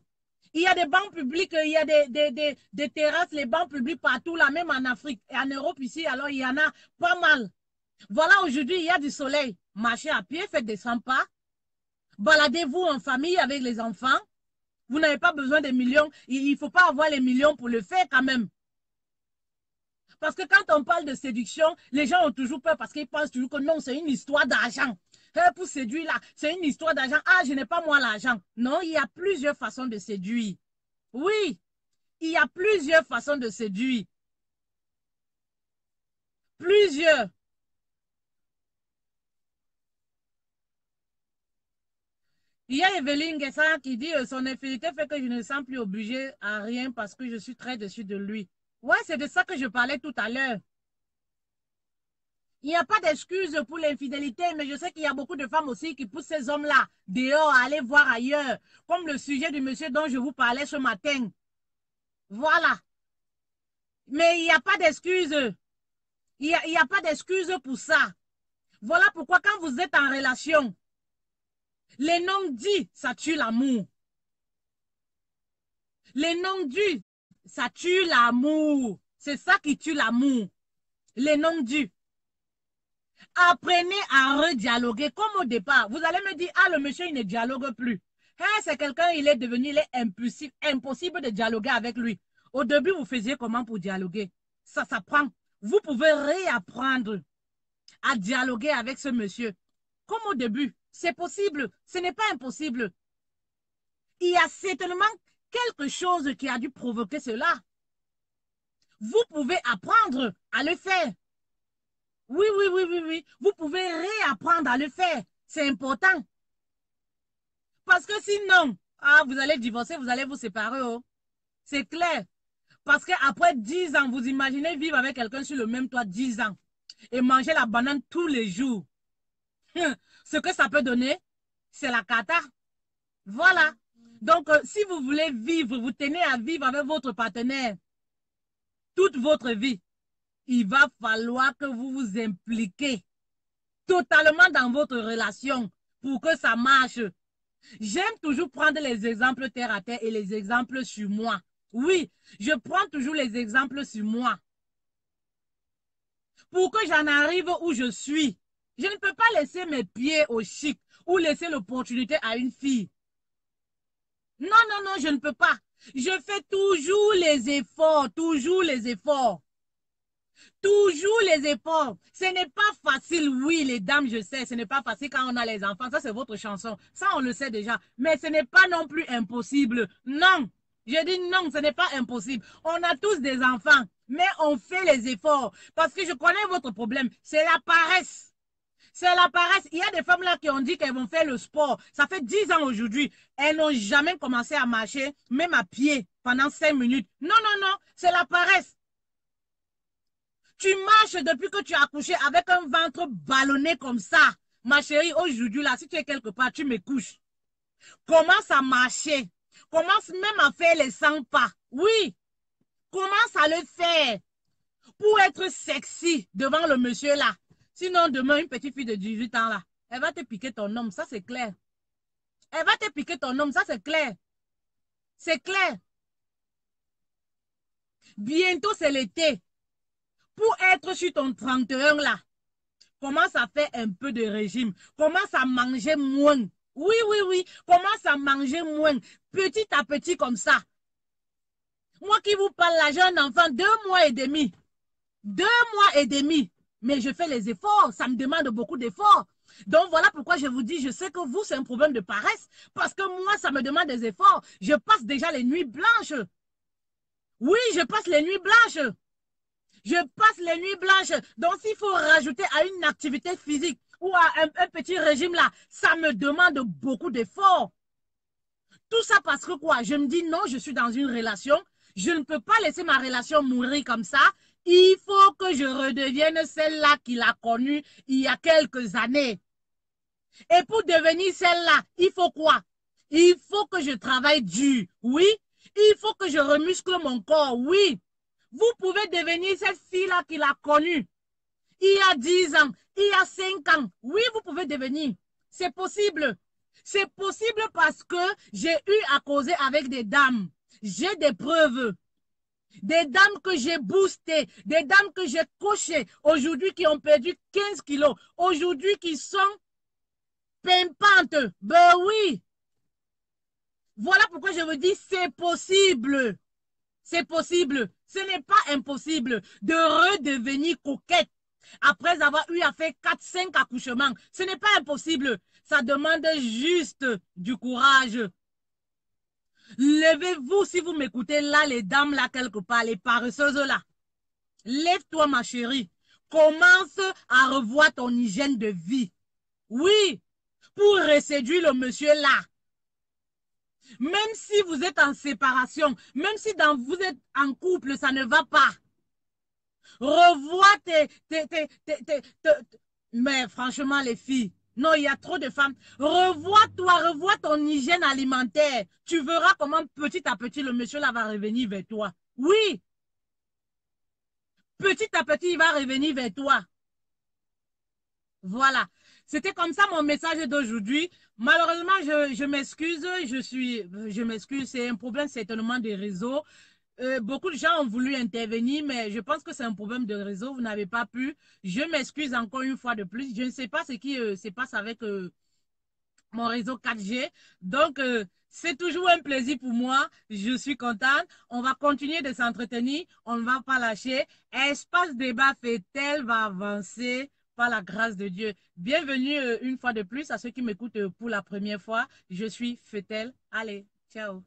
Il y a des bancs publics, il y a des terrasses, les bancs publics partout, là, même en Afrique et en Europe ici, alors il y en a pas mal. Voilà, aujourd'hui, il y a du soleil. Marchez à pied, faites des 100 pas. Baladez-vous en famille avec les enfants. Vous n'avez pas besoin de millions. Il ne faut pas avoir les millions pour le faire quand même. Parce que quand on parle de séduction, les gens ont toujours peur parce qu'ils pensent toujours que non, c'est une histoire d'argent. Pour séduire là, c'est une histoire d'argent. Ah, je n'ai pas moi l'argent. Non, il y a plusieurs façons de séduire. Oui, il y a plusieurs façons de séduire. Plusieurs. Il y a Evelyne Guessard qui dit son infidélité fait que je ne me sens plus obligée à rien parce que je suis très déçue de lui. Ouais, c'est de ça que je parlais tout à l'heure. Il n'y a pas d'excuse pour l'infidélité, mais je sais qu'il y a beaucoup de femmes aussi qui poussent ces hommes-là dehors à aller voir ailleurs, comme le sujet du monsieur dont je vous parlais ce matin. Voilà. Mais il n'y a pas d'excuse. Il n'y a pas d'excuse pour ça. Voilà pourquoi quand vous êtes en relation, les non-dits, ça tue l'amour. Les non-dits, ça tue l'amour. C'est ça qui tue l'amour. Les non-dits. Apprenez à redialoguer comme au départ. Vous allez me dire, ah, le monsieur, il ne dialogue plus. Hey, c'est quelqu'un, il est devenu, il est impossible de dialoguer avec lui. Au début, vous faisiez comment pour dialoguer? Ça s'apprend. Vous pouvez réapprendre à dialoguer avec ce monsieur. Comme au début, c'est possible. Ce n'est pas impossible. Il y a certainement quelque chose qui a dû provoquer cela. Vous pouvez apprendre à le faire. Oui, oui, oui, oui, oui. Vous pouvez réapprendre à le faire. C'est important. Parce que sinon, ah, vous allez divorcer, vous allez vous séparer. Oh. C'est clair. Parce qu'après 10 ans, vous imaginez vivre avec quelqu'un sur le même toit 10 ans et manger la banane tous les jours. Ce que ça peut donner, c'est la cata. Voilà. Donc, si vous voulez vivre, vous tenez à vivre avec votre partenaire toute votre vie, il va falloir que vous vous impliquez totalement dans votre relation pour que ça marche. J'aime toujours prendre les exemples terre à terre et les exemples sur moi. Oui, je prends toujours les exemples sur moi. Pour que j'en arrive où je suis. Je ne peux pas laisser mes pieds au chic ou laisser l'opportunité à une fille. Non, non, non, je ne peux pas. Je fais toujours les efforts, toujours les efforts. Toujours les efforts. Ce n'est pas facile, oui, les dames, je sais, ce n'est pas facile quand on a les enfants. Ça, c'est votre chanson. Ça, on le sait déjà. Mais ce n'est pas non plus impossible. Non. Je dis non, ce n'est pas impossible. On a tous des enfants, mais on fait les efforts. Parce que je connais votre problème. C'est la paresse. C'est la paresse. Il y a des femmes là qui ont dit qu'elles vont faire le sport. Ça fait 10 ans aujourd'hui. Elles n'ont jamais commencé à marcher, même à pied, pendant 5 minutes. Non, non, non. C'est la paresse. Tu marches depuis que tu as accouché avec un ventre ballonné comme ça. Ma chérie, aujourd'hui, là, si tu es quelque part, tu me couches. Commence à marcher. Commence même à faire les 100 pas. Oui. Commence à le faire. Pour être sexy devant le monsieur là. Sinon, demain, une petite fille de 18 ans là, elle va te piquer ton homme. Ça, c'est clair. Elle va te piquer ton homme, ça c'est clair. C'est clair. Bientôt c'est l'été. Pour être sur ton 31 là, commence à faire un peu de régime. Commence à manger moins. Oui, oui, oui. Commence à manger moins. Petit à petit comme ça. Moi qui vous parle là, j'ai un enfant 2 mois et demi. 2 mois et demi. Mais je fais les efforts. Ça me demande beaucoup d'efforts. Donc voilà pourquoi je vous dis, je sais que vous, c'est un problème de paresse. Parce que moi, ça me demande des efforts. Je passe déjà les nuits blanches. Oui, je passe les nuits blanches. Je passe les nuits blanches. Donc s'il faut rajouter à une activité physique ou à un petit régime là, ça me demande beaucoup d'efforts. Tout ça parce que quoi? Je me dis non, je suis dans une relation. Je ne peux pas laisser ma relation mourir comme ça. Il faut que je redevienne celle-là qu'il a connue il y a quelques années. Et pour devenir celle-là, il faut quoi? Il faut que je travaille dur. Oui. Il faut que je remuscle mon corps. Oui. Vous pouvez devenir cette fille-là qu'il a connue il y a 10 ans, il y a 5 ans. Oui, vous pouvez devenir. C'est possible. C'est possible parce que j'ai eu à causer avec des dames. J'ai des preuves. Des dames que j'ai boostées, des dames que j'ai coachées, aujourd'hui qui ont perdu 15 kilos, aujourd'hui qui sont pimpantes. Ben oui. Voilà pourquoi je vous dis, c'est possible. C'est possible. Ce n'est pas impossible de redevenir coquette après avoir eu à faire 4-5 accouchements. Ce n'est pas impossible. Ça demande juste du courage. Levez-vous si vous m'écoutez là, les dames là quelque part, les paresseuses là. Lève-toi ma chérie. Commence à revoir ton hygiène de vie. Oui, pour reséduire le monsieur là. Même si vous êtes en séparation, même si vous êtes en couple, ça ne va pas. Revois mais franchement, les filles, non, il y a trop de femmes. Revois-toi, revois ton hygiène alimentaire. Tu verras comment petit à petit, le monsieur là va revenir vers toi. Oui, petit à petit, il va revenir vers toi. Voilà. C'était comme ça mon message d'aujourd'hui. Malheureusement, je m'excuse, je m'excuse, c'est un problème certainement des réseaux. Beaucoup de gens ont voulu intervenir, mais je pense que c'est un problème de réseau. Vous n'avez pas pu. Je m'excuse encore une fois de plus. Je ne sais pas ce qui se passe avec mon réseau 4G. Donc, c'est toujours un plaisir pour moi. Je suis contente. On va continuer de s'entretenir. On ne va pas lâcher. Espace débat FETEL va avancer par la grâce de Dieu. Bienvenue une fois de plus à ceux qui m'écoutent pour la première fois. Je suis FETEL. Allez, ciao.